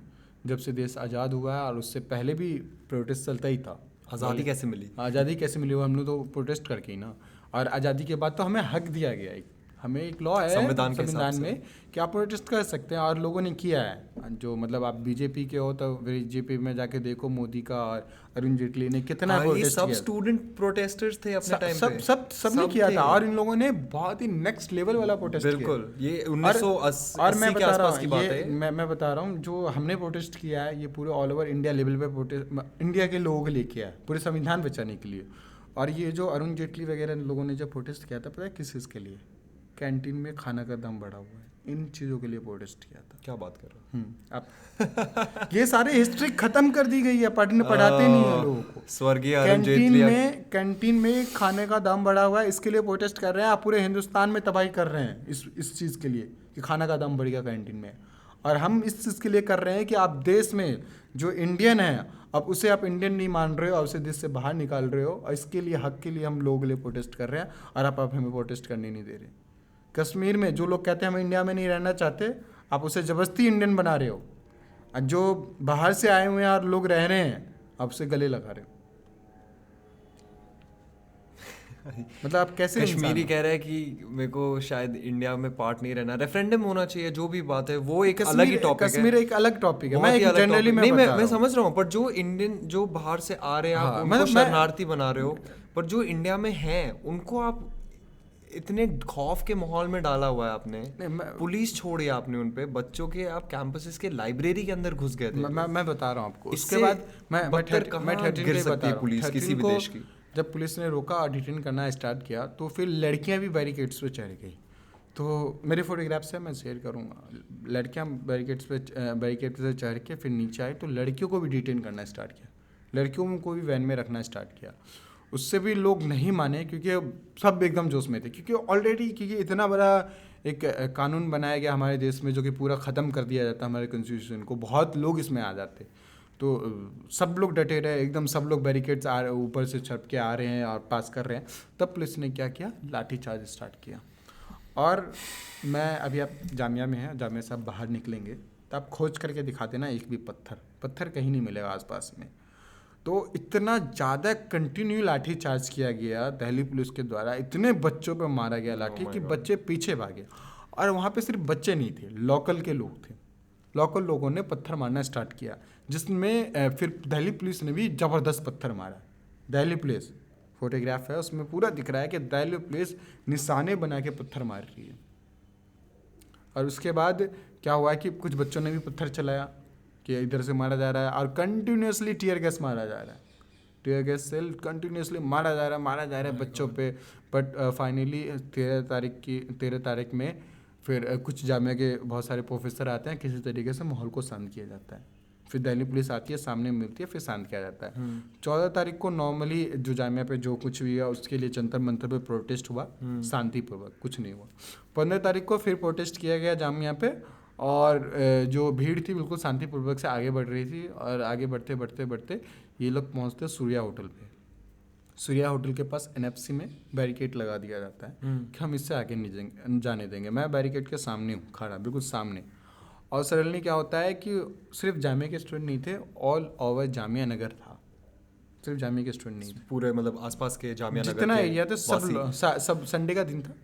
जब से देश आज़ाद हुआ है, और उससे पहले भी प्रोटेस्ट चलता ही था। आज़ादी कैसे मिली? आज़ादी कैसे मिली, वो हमने तो प्रोटेस्ट करके ही ना। और आज़ादी के बाद तो हमें हक दिया गया एक हमें एक लॉ है संविधान के हिसाब संविधान से। में कि आप प्रोटेस्ट कर सकते हैं, और लोगों ने किया है। जो मतलब आप बीजेपी के हो तो बीजेपी में जाके देखो, मोदी का और अरुण जेटली ने कितना हाँ, ये प्रोटेस्ट सब किया। स्टूडेंट प्रोटेस्टर्स थे अपने टाइम पे। सबने किया थे। था, और इन लोगों ने बहुत ही नेक्स्ट लेवल वाला प्रोटेस्ट किया। बिल्कुल, ये और 1980 के आसपास की बात है। मैं बता रहा हूँ, जो हमने प्रोटेस्ट किया है ये पूरे ऑल ओवर इंडिया लेवल पे प्रोटेस्ट, इंडिया के लोगों के लिए किया है, पूरे संविधान बचाने के लिए। और ये जो अरुण जेटली वगैरह लोगों ने जब प्रोटेस्ट किया था, पता है किस चीज़ के लिए? कैंटीन में खाना का दाम बढ़ा हुआ है, इन चीज़ों के लिए प्रोटेस्ट किया था। क्या बात कर रहे हो? अब ये सारे हिस्ट्री खत्म कर दी गई है, पढ़ाते नहीं है लोगों को। स्वर्गीय अरुण जेटली कैंटीन में खाने का दाम बढ़ा हुआ है, इसके लिए प्रोटेस्ट कर रहे हैं। आप पूरे हिंदुस्तान में तबाही कर रहे हैं इस चीज़ के लिए कि खाना का दाम बढ़ गया कैंटीन में। और हम इस चीज़ के लिए कर रहे हैं कि आप देश में जो इंडियन है, अब उसे आप इंडियन नहीं मान रहे हो और उसे देश से बाहर निकाल रहे हो, और इसके लिए हक के लिए हम लोगों के लिए प्रोटेस्ट कर रहे हैं, और आप हमें प्रोटेस्ट करने नहीं दे रहे। कश्मीर में जो लोग कहते हैं हम इंडिया में नहीं रहना चाहते, आप उसे ज़बरदस्ती इंडियन बना रहे हो। और जो बाहर से आए हुए हैं और लोग रह रहे हैं, आप उसे गले लगा रहे हो। मतलब आप कैसे कश्मीरी कह रहा है कि मेरे को शायद इंडिया में पार्ट नहीं रहना, रेफरेंडम होना चाहिए, जो भी बात है वो एक अलग ही टॉपिक है। कश्मीर एक अलग टॉपिक है, बहुत मैं ही अलग जनरली topic। नहीं, बता रहा मैं हूँ। समझ रहा हूँ, पर जो इंडियन जो बाहर से आ रहे हैं आप हाँ, उनको मतलब मैं- शरणार्थी बना रहे हो, पर जो इंडिया में हैं उनको आप इतने खौफ के माहौल में डाला हुआ है आपने। नहीं, पुलिस छोड़ी आपने उन पे, बच्चों के आप कैंपसेस के लाइब्रेरी के अंदर घुस गए थे। मैं बता रहा हूँ आपको। इससे उसके बाद मैं बदतर कहाँ 13 गिर के सकती बता है रहा हूँ। पुलिस किसी 13 भी को देश की। जब पुलिस ने रोका और डिटेन करना स्टार्ट किया, तो फिर लड़कियां भी बैरिकेड्स पे चढ़ गई। तो मेरे फोटोग्राफ्स है, मैं शेयर करूँगा। लड़कियां बैरिकेड से चढ़ के फिर नीचे आई, तो लड़कियों को भी डिटेन करना स्टार्ट किया, लड़कियों को भी वैन में रखना स्टार्ट किया। उससे भी लोग नहीं माने, क्योंकि सब एकदम जोश में थे, क्योंकि इतना बड़ा एक कानून बनाया गया हमारे देश में, जो कि पूरा ख़त्म कर दिया जाता हमारे कॉन्स्टिट्यूशन को, बहुत लोग इसमें आ जाते। तो सब लोग डटे रहे एकदम, सब लोग बैरिकेड्स ऊपर से छप के आ रहे हैं और पास कर रहे हैं। तब पुलिस ने क्या किया, लाठी चार्ज स्टार्ट किया। और मैं अभी आप जामिया में हैं, जामिया से आप बाहर निकलेंगे तो आप खोज करके दिखाते ना, एक भी पत्थर कहीं नहीं मिलेगा आसपास में। तो इतना ज़्यादा कंटिन्यू लाठी चार्ज किया गया दिल्ली पुलिस के द्वारा, इतने बच्चों पे मारा गया लाठी कि बच्चे पीछे भागे। और वहाँ पे सिर्फ बच्चे नहीं थे, लोकल के लोग थे। लोकल लोगों ने पत्थर मारना स्टार्ट किया, जिसमें फिर दिल्ली पुलिस ने भी ज़बरदस्त पत्थर मारा। दिल्ली पुलिस, फोटोग्राफ है उसमें पूरा दिख रहा है कि दिल्ली पुलिस निशाने बना के पत्थर मार रही है। और उसके बाद क्या हुआ कि कुछ बच्चों ने भी पत्थर चलाया कि इधर से मारा जा रहा है, और कंटिन्यूसली टीयर गैस मारा जा रहा है, टीयर गैस से कंटिन्यूसली मारा जा रहा है बच्चों पे। बट फाइनली 13 तारीख में फिर कुछ जामिया के बहुत सारे प्रोफेसर आते हैं, किसी तरीके से माहौल को शांत किया जाता है। फिर दिल्ली पुलिस आती है, सामने मिलती है, फिर शांत किया जाता है। 14 तारीख को नॉर्मली जो जामिया पे जो कुछ भी हुआ उसके लिए जंतर मंतर पे प्रोटेस्ट हुआ, शांतिपूर्वक, कुछ नहीं हुआ। 15 तारीख को फिर प्रोटेस्ट किया गया जामिया पे, और जो भीड़ थी बिल्कुल शांतिपूर्वक से आगे बढ़ रही थी। और आगे बढ़ते बढ़ते बढ़ते ये लोग पहुँचते सूर्या होटल पे। सूर्या होटल के पास NFC में बैरिकेड लगा दिया जाता है कि हम इससे आगे नहीं जाने देंगे। मैं बैरिकेड के सामने हूँ खड़ा, बिल्कुल सामने। और सडनली क्या होता है कि सिर्फ जामिया के स्टूडेंट नहीं थे, ऑल ओवर जामिया नगर था, सिर्फ जामिया के स्टूडेंट नहीं थे, पूरे मतलब आसपास के जामिया नगर जितना के एरिया था वासी। सब संडे का दिन था,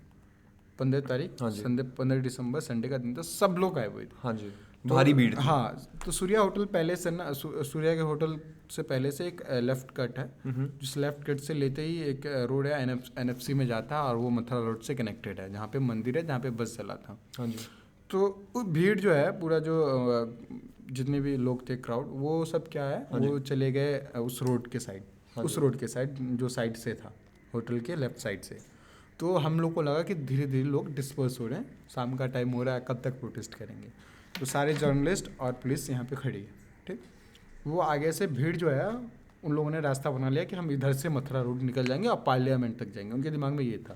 15 तारीख, हाँ जी। संडे 15 दिसंबर संडे का दिन था, सब लोग आए हुए थे। हाँ जी, भारी भीड़ थी। हाँ, तो सूर्या होटल पहले से ना, सूर्या के होटल से पहले से एक लेफ्ट कट है, जिस लेफ्ट कट से लेते ही एक रोड है NFC में जाता है, और वो मथुरा रोड से कनेक्टेड है, जहाँ पे मंदिर है, जहाँ पे बस चला था। हाँ जी। तो वो भीड़ जो है, पूरा जो जितने भी लोग थे, क्राउड, वो सब क्या है, वो चले गए उस रोड के साइड, उस रोड के साइड जो साइड से था होटल के लेफ्ट साइड से। तो हम लोग को लगा कि धीरे धीरे लोग डिस्पर्स हो रहे हैं, शाम का टाइम हो रहा है, कब तक प्रोटेस्ट करेंगे। तो सारे जर्नलिस्ट और पुलिस यहाँ पे खड़ी है, ठीक। वो आगे से भीड़ जो है, उन लोगों ने रास्ता बना लिया कि हम इधर से मथुरा रोड निकल जाएंगे और पार्लियामेंट तक जाएंगे, उनके दिमाग में ये था।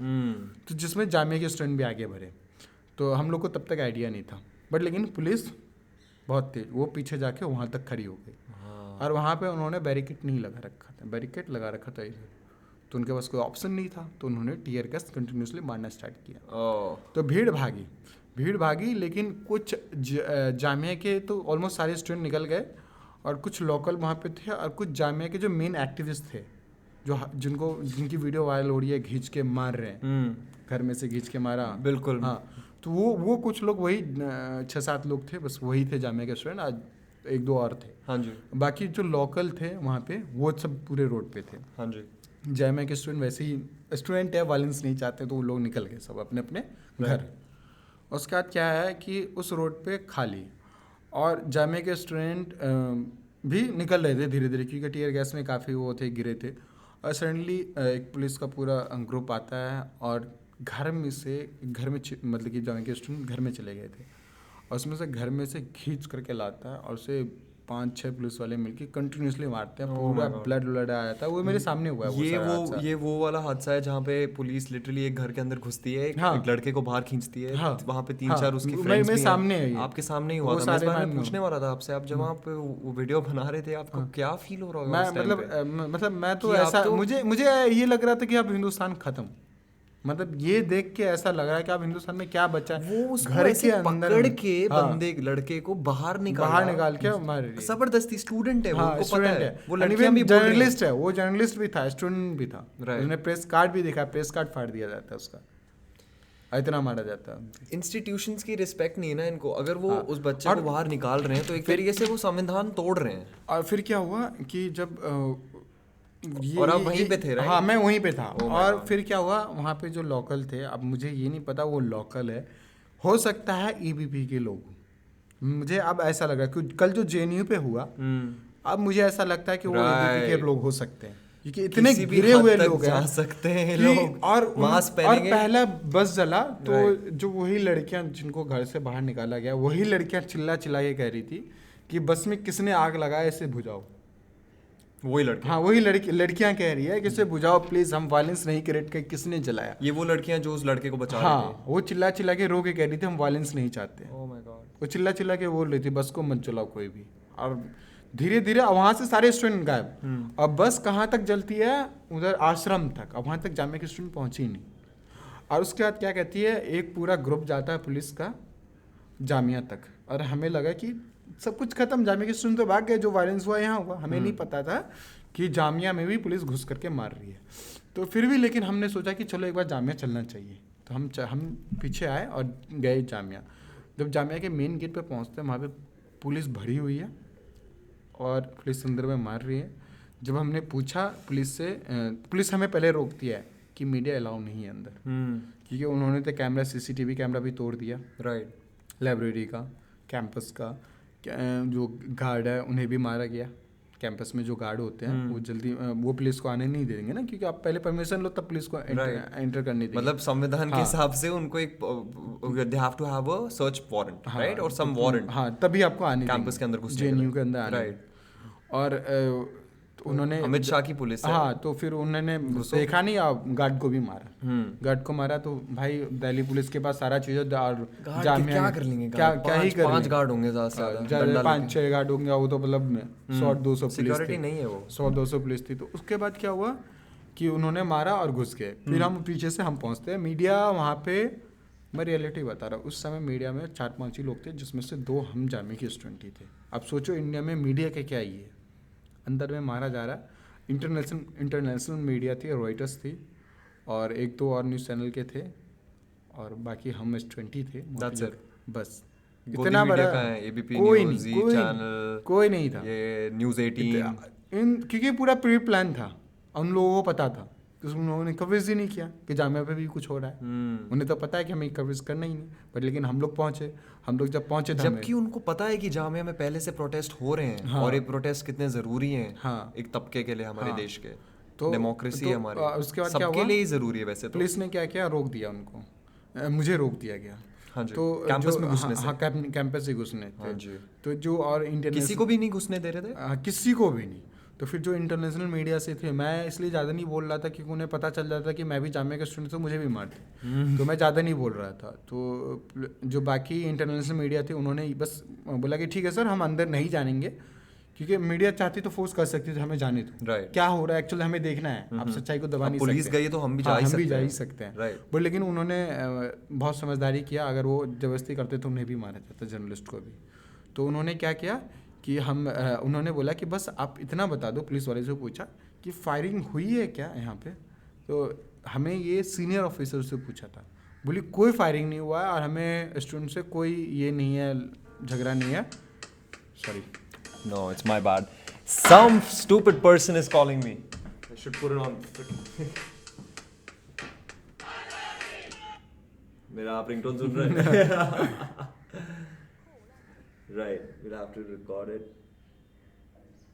तो जिसमें जामिया के स्टूडेंट भी आगे बढ़े। तो हम लोग को तब तक आइडिया नहीं था, बट लेकिन पुलिस बहुत तेज, वो पीछे जाके वहाँ तक खड़ी हो गई। और वहाँ पे उन्होंने बैरिकेड नहीं लगा रखा था, बैरिकेड लगा रखा था इधर, तो उनके पास कोई ऑप्शन नहीं था, तो उन्होंने टीयर गैस कंटिन्यूसली मारना स्टार्ट किया। तो भीड़ भागी, लेकिन कुछ जामिया के तो ऑलमोस्ट सारे स्टूडेंट निकल गए, और कुछ लोकल वहाँ पे थे, और कुछ जामिया के जो मेन एक्टिविस्ट थे, जिनकी वीडियो वायरल हो रही है, खींच के मार रहे हैं, घर में से खींच के मारा। बिल्कुल। हाँ, तो वो कुछ लोग, वही 6-7 लोग थे बस, वही थे जामिया के स्टूडेंट, आज 1-2 और थे। हाँ जी। बाकी जो लोकल थे वहाँ पे, वो सब पूरे रोड पे थे। हाँ जी। जामिया के स्टूडेंट वैसे ही स्टूडेंट है, वायलेंस नहीं चाहते, तो वो लोग निकल गए सब अपने अपने घर। उसके बाद क्या है कि उस रोड पे खाली, और जामिया के स्टूडेंट भी निकल रहे थे धीरे धीरे, क्योंकि टीयर गैस में काफ़ी वो थे, गिरे थे। और सडनली एक पुलिस का पूरा ग्रुप आता है और घर में मतलब कि जामिया के स्टूडेंट घर में चले गए थे, और उसमें से घर में से खींच करके लाता है, और उसे 5-6 पुलिस वाले मिलके कंटिन्यूसली मारते हैं, पूरा ब्लड आ जाता है। वो मेरे सामने हुआ है ये वो वाला हादसा है जहाँ पे पुलिस लिटरली एक घर के अंदर घुसती है, एक लड़के को बाहर खींचती है। हाँ, वहाँ पे 3-4 उसकी फ्रेंड्स भी सामने हैं। आपके सामने ही हुआ था। मैं इस बारे में पूछने वाला था आपसे, आप जब वहाँ पे वो वीडियो बना रहे थे, आपको क्या फील हो रहा होगा उस टाइम पे? मतलब मैं तो ऐसा, मुझे ये लग रहा था कि अब हिंदुस्तान खत्म, मतलब ये देख के ऐसा लग रहा है कि अब हिंदुस्तान में क्या बचा। वो घर के अंदर पकड़ के बंदे लड़के को बाहर निकाल के मार, जबरदस्ती। स्टूडेंट है वो, उनको पता है, वो लड़कियां भी जर्नलिस्ट है, वो जर्नलिस्ट भी था, स्टूडेंट भी था। उसने प्रेस कार्ड भी देखा, प्रेस कार्ड फाड़ दिया जाता है उसका, इतना मारा जाता है। इंस्टीट्यूशंस की रिस्पेक्ट नहीं है ना इनको। अगर वो उस बच्चे को बाहर निकाल रहे हैं तो एक तरीके से वो संविधान तोड़ रहे हैं। और फिर क्या हुआ कि जब और आप वहीं पे थे, राइट? हाँ, मैं वहीं पे था। और फिर क्या हुआ, वहाँ पे जो लोकल थे, अब मुझे ये नहीं पता वो लोकल है, हो सकता है ईबीपी के लोग, मुझे अब ऐसा लगा कि कल जो जेएनयू पे हुआ, अब मुझे ऐसा लगता है कि वो ईबीपी के लोग हो सकते हैं, क्योंकि इतने गिरे हुए लोग हैं, जा सकते हैं लोग, और पहला बस जला तो जो वही लड़कियां जिनको घर से बाहर निकाला गया, वही लड़कियां चिल्ला के कह रही थी कि बस में किसने आग लगाया, इसे बुझाओ। वही लड़के, हाँ, वही लड़कियां कह रही है कि इसे बुझाओ प्लीज, हम वायलेंस नहीं क्रिएट कर, किसने जलाया। ये वो लड़कियां जो उस लड़के को बचा हाँ, रही थी। वो चिल्ला के रो के कह रही थी हम वायलेंस नहीं चाहते। Oh my God. वो चिल्ला के बोल रही थी बस को मत जलाओ कोई भी। और धीरे धीरे वहाँ से सारे स्टूडेंट गायब। अब बस कहाँ तक जलती है, उधर आश्रम तक, अब वहाँ तक जामिया के स्टूडेंट पहुँचे ही नहीं। और उसके बाद क्या कहती है, एक पूरा ग्रुप जाता है पुलिस का जामिया तक, और हमें लगा कि सब कुछ खत्म, जामिया के स्टूडेंट तो भाग गए, जो वायलेंस हुआ यहाँ हुआ। हमें नहीं पता था कि जामिया में भी पुलिस घुस करके मार रही है। तो फिर भी लेकिन हमने सोचा कि चलो एक बार जामिया चलना चाहिए, तो हम पीछे आए और गए जामिया। जब जामिया के मेन गेट पे पहुंचते हैं, वहाँ पे पुलिस भरी हुई है और पुलिस अंदर में मार रही है। जब हमने पूछा पुलिस से, पुलिस हमें पहले रोकती है कि मीडिया अलाउ नहीं है अंदर, क्योंकि उन्होंने तो कैमरा, सीसीटीवी कैमरा भी तोड़ दिया, राइट। लाइब्रेरी का, कैंपस का, जो गार्ड है उन्हें भी मारा गया। कैंपस में जो गार्ड होते हैं वो जल्दी वो पुलिस को आने नहीं देंगे ना, क्योंकि आप पहले परमिशन लो तब पुलिस को एंटर करने देंगे। मतलब संविधान के हिसाब से उनको एक they have to have a search warrant, right, और सम वारंट, हाँ, तभी आपको आने कैंपस के अंदर घुसने, जेएनयू के अंदर आने, राइट। और उन्होंने अमित शाह की पुलिस है। हाँ, तो फिर उन्होंने देखा नहीं, गार्ड को भी मारा। गार्ड को मारा तो भाई दिल्ली पुलिस के पास सारा चीज, और जामिया क्या कर लेंगे, क्या ही कर, 5 गार्ड होंगे ज्यादा, 5-6 गार्ड होंगे, वो तो मतलब 100-200 पुलिस सिक्योरिटी नहीं है, वो 100-200 पुलिस थी। तो उसके बाद क्या हुआ कि उन्होंने मारा और घुस गए। फिर हम पीछे से हम पहुंचते हैं, मीडिया वहाँ पे, मैं रियलिटी बता रहा हूँ, उस समय मीडिया में 4-5 ही लोग थे, जिसमें से 2 हम जामिया के स्टूडेंट ही थे। अब सोचो इंडिया में मीडिया का क्या ही है, अंदर में मारा जा रहा है। इंटरनेशनल मीडिया थी, रॉयटर्स थी, और 1-2 और न्यूज़ चैनल के थे, और बाकी हम स्टूडेंट ही थे, बस। इतना बड़ा कोई नहीं था, ये न्यूज़ 18, क्योंकि पूरा प्री प्लान था, उन लोगों को पता था, उन लोगों ने कवरेज ही नहीं किया कि जामिया पे भी कुछ हो रहा है। उन्हें तो पता है कि हमें कवरेज करना ही नहीं, बट लेकिन हम लोग जब पहुंचे जबकि उनको पता है कि जामिया में पहले से प्रोटेस्ट हो रहे हैं। हाँ, और ये प्रोटेस्ट कितने जरूरी हैं। हाँ, एक तबके के लिए, हमारे देश के, तो डेमोक्रेसी हमारे, उसके बाद सबके लिए ही जरूरी है वैसे। पुलिस ने क्या किया, रोक दिया उनको, मुझे रोक दिया गया। हाँ जी, तो कैंपस में घुसने से, कैंपस से घुसने थे। हाँ जी। तो जो और इंटरनेशनल, किसी को भी नहीं घुसने दे रहे थे, किसी को भी नहीं। तो फिर जो इंटरनेशनल मीडिया से थे, मैं इसलिए ज़्यादा नहीं बोल रहा था क्योंकि उन्हें पता चल जाता कि मैं भी जामिया का स्टूडेंट हूँ, मुझे भी मारते, तो मैं ज़्यादा नहीं बोल रहा था। तो जो बाकी इंटरनेशनल मीडिया थे, उन्होंने बस बोला कि ठीक है सर, हम अंदर नहीं जानेंगे, क्योंकि मीडिया चाहती तो फोर्स कर सकती थी, हमें जाने दो, क्या हो रहा है एक्चुअली हमें देखना है, आप सच्चाई को दबा नहीं सकते। पुलिस गई तो हम भी जा ही सकते हैं, बट लेकिन उन्होंने बहुत समझदारी किया, अगर वो जबरदस्ती करते तो उन्हें भी मारा जाता, जर्नलिस्ट को भी। तो उन्होंने क्या किया कि उन्होंने बोला कि बस आप इतना बता दो, पुलिस वाले से पूछा कि फायरिंग हुई है क्या यहाँ पे। तो हमें ये सीनियर ऑफिसर से पूछा था, बोली कोई फायरिंग नहीं हुआ है और हमें स्टूडेंट से कोई ये नहीं है, झगड़ा नहीं है। Sorry, No, it's my bad. Some stupid person is calling me. I should put it on. मेरा आप रिंगटोन सुन रहे हैं? Right, we'll have to record it.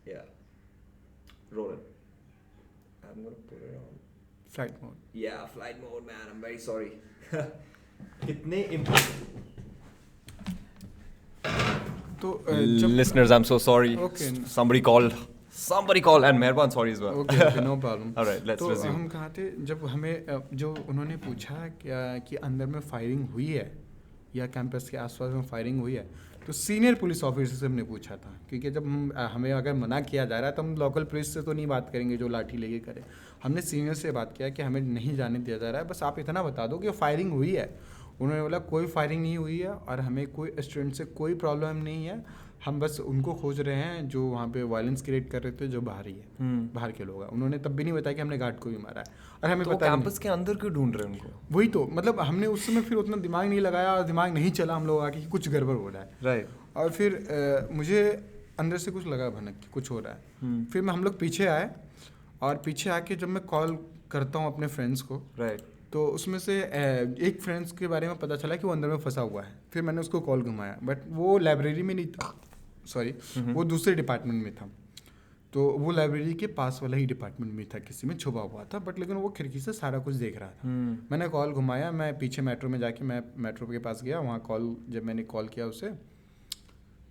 Yeah. Roll it. I'm gonna put it on. Flight mode. Yeah, flight mode, man. I'm very sorry. कितने important. तो जब Listeners, I'm so sorry. Okay. Somebody called. And मेहरबान sorry as well. Okay, no problem. All right, let's तो resume. हम कहाँ थे जब हमें जो उन्होंने पूछा क्या कि अंदर में फायरिंग हुई है या कैंपस के आसपास में फायरिंग हुई है, तो सीनियर पुलिस ऑफिसर से हमने पूछा था, क्योंकि जब हमें अगर मना किया जा रहा है तो हम लोकल पुलिस से तो नहीं बात करेंगे जो लाठी लेके करे। हमने सीनियर से बात किया कि हमें नहीं जाने दिया जा रहा है, बस आप इतना बता दो कि फायरिंग हुई है। उन्होंने बोला कोई फायरिंग नहीं हुई है और हमें कोई स्टूडेंट से कोई प्रॉब्लम नहीं है, हम बस उनको खोज रहे हैं जो वहाँ पे वायलेंस क्रिएट कर रहे थे, जो बाहर ही है, बाहर के लोग हैं। उन्होंने तब भी नहीं बताया कि हमने गार्ड को भी मारा है, और हमें तो पता नहीं। कैंपस के अंदर क्यों ढूंढ रहे हैं उनको? वही तो मतलब हमने उस समय फिर उतना दिमाग नहीं लगाया और दिमाग नहीं चला हम लोग आके कि कुछ गड़बड़ हो रहा है। राइट। और फिर मुझे अंदर से कुछ लगा भनक कि कुछ हो रहा है। फिर हम लोग पीछे आए, और पीछे आके जब मैं कॉल करता हूँ अपने फ्रेंड्स को, राइट। तो उसमें से एक फ्रेंड्स के बारे में पता चला कि वो अंदर में फंसा हुआ है। फिर मैंने उसको कॉल घुमाया, बट वो लाइब्रेरी में नहीं था, सॉरी वो दूसरे डिपार्टमेंट में था। तो वो लाइब्रेरी के पास वाला ही डिपार्टमेंट में था, किसी में छुपा हुआ था, बट लेकिन वो खिड़की से सारा कुछ देख रहा था। मैंने कॉल घुमाया, मैं पीछे मेट्रो में जाके मैं मेट्रो के पास गया, वहाँ कॉल जब मैंने कॉल किया उसे,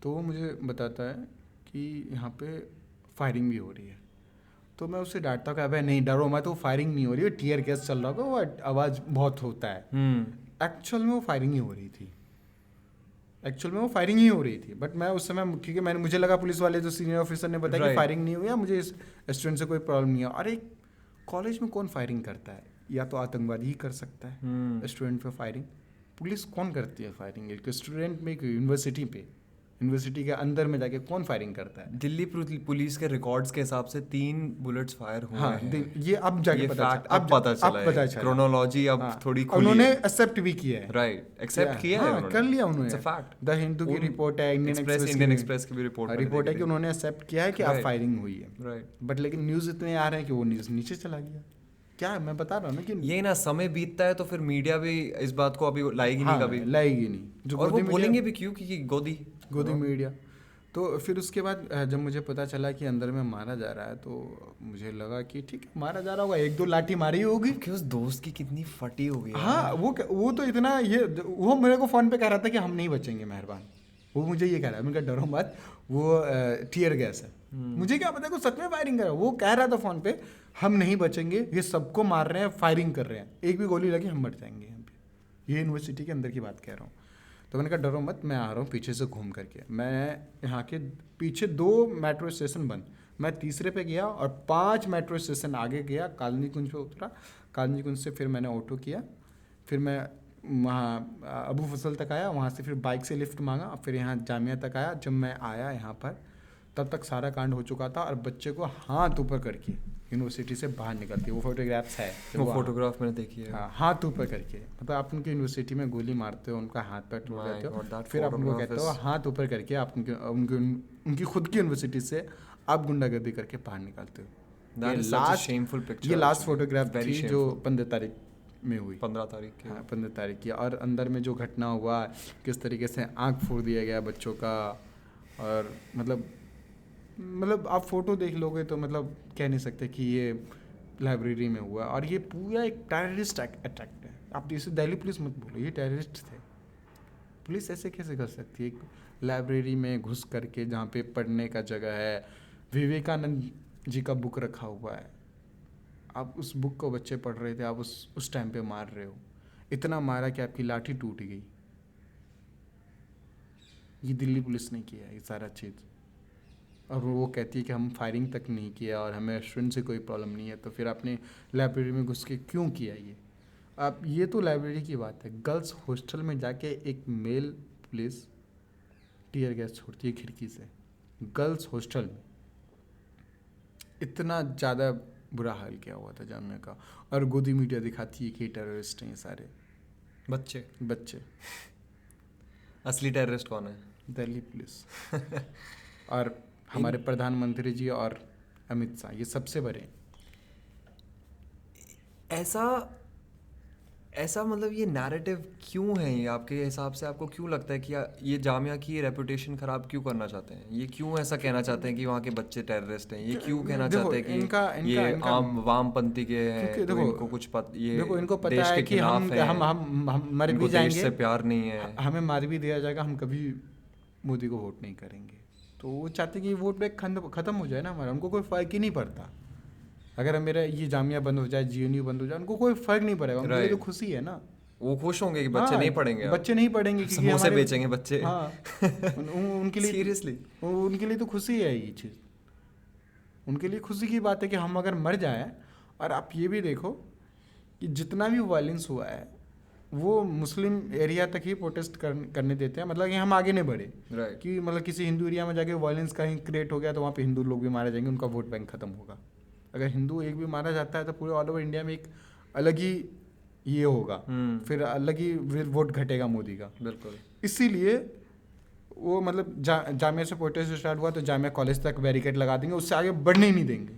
तो वो मुझे बताता है कि यहाँ पे फायरिंग भी हो रही है। तो मैं उससे डांटता हूँ कि अबे नहीं डरो मत, वो फायरिंग नहीं हो रही है, टीयर गैस चल रहा होगा, वो आवाज़ बहुत होता है। एक्चुअल में वो फायरिंग ही हो रही थी, बट मैं उस समय क्योंकि मुझे लगा पुलिस वाले जो सीनियर ऑफिसर ने बताया कि फायरिंग नहीं हुई है, मुझे इस स्टूडेंट से कोई प्रॉब्लम नहीं है। और एक कॉलेज में कौन फायरिंग करता है? या तो आतंकवादी ही कर सकता है स्टूडेंट पे फायरिंग। पुलिस कौन करती है फायरिंग? एक स्टूडेंट में, यूनिवर्सिटी के अंदर में जाके कौन फायरिंग करता है? दिल्ली पुलिस के रिकॉर्ड्स के हिसाब से 3 बुलेट्स फायर हुए हैं। ये अब जाके पता चला। क्रोनोलॉजी अब थोड़ी खुली उन्होंने है। एक्सेप्ट भी किया है। राइट, एक्सेप्ट किया है उन्होंने, कर लिया उन्होंने। It's a fact. The Hindu की रिपोर्ट है, इंडियन एक्सप्रेस की भी रिपोर्ट है कि उन्होंने एक्सेप्ट किया है कि अब फायरिंग हुई है। राइट। बट लेकिन न्यूज़ इतने आ रहे हैं कि वो न्यूज़ नीचे चला गया। क्या मैं बता रहा हूँ ना कि ये ना समय बीतता है तो फिर मीडिया भी इस बात को अभी लाएगी नहीं कभी, लाएगी नहीं। और वो बोलेंगे भी क्यों कि गोदी मीडिया। तो फिर उसके बाद जब मुझे पता चला कि अंदर में मारा जा रहा है, तो मुझे लगा कि ठीक है मारा जा रहा होगा, 1-2 लाठी मारी होगी। कि उस दोस्त की कितनी फटी होगी। हाँ, वो तो इतना वो मेरे को फ़ोन पे कह रहा था कि हम नहीं बचेंगे मेहरबान। वो मुझे ये कह रहा है, मैंने कहा डरो मत, वो टीयर गैस है। मुझे क्या पता कि सच में फायरिंग कर रहा है। वो कह रहा था फ़ोन पे हम नहीं बचेंगे, ये सबको मार रहे हैं, फायरिंग कर रहे हैं, एक भी गोली लगी हम मर जाएंगे यहाँ पे। ये यूनिवर्सिटी के अंदर की बात कह रहा हूँ। तो मैंने कहा डरो मत, मैं आ रहा हूँ पीछे से घूम करके। मैं यहाँ के पीछे 2 मेट्रो स्टेशन बंद, मैं तीसरे पे गया और 5 मेट्रो स्टेशन आगे गया, कालनी कुंज पे उतरा। कालनी कुंज से फिर मैंने ऑटो किया, फिर मैं वहाँ अबू फजल तक आया, वहाँ से फिर बाइक से लिफ्ट मांगा, फिर यहाँ जामिया तक आया। जब मैं आया यहाँ पर तब तक सारा कांड हो चुका था, और बच्चे को हाथ ऊपर करके यूनिवर्सिटी से बाहर निकलती, वो फोटोग्राफ्स है, वो फोटोग्राफ मैंने देखी है। हाँ, हाथ ऊपर करके, मतलब आप उनकी यूनिवर्सिटी में गोली मारते हो, उनका हाथ पैर टूट जाते हो, फिर आप उनको कहते हो हाथ ऊपर करके आप उनकी खुद की यूनिवर्सिटी से आप गुंडागर्दी करके बाहर निकालते हो। ये लास्ट फोटोग्राफ थी जो 15 तारीख में हुई, 15 तारीख की। हाँ, 15 तारीख की। और अंदर में जो घटना हुआ, किस तरीके से आँख फोड़ दिया गया बच्चों का, और मतलब आप फोटो देख लोगे तो मतलब कह नहीं सकते कि ये लाइब्रेरी में हुआ। और ये पूरा एक टेररिस्ट अटैक है। आप इसे दिल्ली पुलिस मत बोलो, ये टेररिस्ट थे। पुलिस ऐसे कैसे कर सकती है? एक लाइब्रेरी में घुस करके, जहाँ पे पढ़ने का जगह है, विवेकानंद जी का बुक रखा हुआ है, आप उस बुक को बच्चे पढ़ रहे थे, आप उस टाइम पे मार रहे हो। इतना मारा कि आपकी लाठी टूट गई। ये दिल्ली पुलिस ने किया है ये सारा चीज़। और वो कहती है कि हम फायरिंग तक नहीं किया और हमें स्टूडेंट से कोई प्रॉब्लम नहीं है, तो फिर आपने लाइब्रेरी में घुस के क्यों किया ये? अब ये तो लाइब्रेरी की बात है। गर्ल्स हॉस्टल में जाके एक मेल पुलिस टीयर गैस छोड़ती है खिड़की से, गर्ल्स हॉस्टल में। इतना ज़्यादा बुरा हाल किया हुआ था जामिया का। और गोदी मीडिया दिखाती है कि टेररिस्ट हैं ये सारे बच्चे। असली टेररिस्ट कौन है? दिल्ली पुलिस और हमारे प्रधानमंत्री जी और अमित शाह, ये सबसे बड़े। ऐसा मतलब ये नैरेटिव क्यों है? ये आपके हिसाब से आपको क्यों लगता है कि ये जामिया की रेपुटेशन खराब क्यों करना चाहते हैं? ये क्यों ऐसा कहना चाहते हैं कि वहाँ के बच्चे टेररिस्ट हैं? ये क्यों कहना चाहते हैं कि ये आम वामपंथी के हैं, तो इनको कुछ ये देखो इनको पता देश है के कि खिलाफ हैं, हम मर भी देश जाएंगे, से प्यार नहीं है, हमें मार भी दिया जाएगा, हम कभी मोदी को वोट नहीं करेंगे। तो वो चाहते हैं कि वोट बैंक खत्म हो जाए ना हमारा, उनको कोई फ़र्क ही नहीं पड़ता। अगर मेरा ये जामिया बंद हो जाए, GNU बंद हो जाए, उनको कोई फ़र्क नहीं पड़ेगा, उनके लिए तो खुशी है ना। वो खुश होंगे कि बच्चे नहीं पढ़ेंगे, बच्चे नहीं पढ़ेंगे क्योंकि समोसे बेचेंगे बच्चे। हाँ उनके लिए सीरियसली उनके लिए तो खुशी है ये चीज़। उनके लिए खुशी की बात है कि हम अगर मर जाएं। और आप ये भी देखो कि जितना भी वायलेंस हुआ है वो मुस्लिम एरिया तक ही प्रोटेस्ट करने देते हैं, मतलब कि हम आगे नहीं बढ़े। कि मतलब किसी हिंदू एरिया में जाके वायलेंस कहीं क्रिएट हो गया तो वहाँ पे हिंदू लोग भी मारे जाएंगे, उनका वोट बैंक खत्म होगा। अगर हिंदू एक भी मारा जाता है तो पूरे ऑल ओवर इंडिया में एक अलग ही ये होगा, फिर अलग ही वोट घटेगा मोदी का। बिल्कुल। इसीलिए वो मतलब जामिया से प्रोटेस्ट स्टार्ट हुआ तो जामिया कॉलेज तक बैरिकेड लगा देंगे, उससे आगे बढ़ने ही नहीं देंगे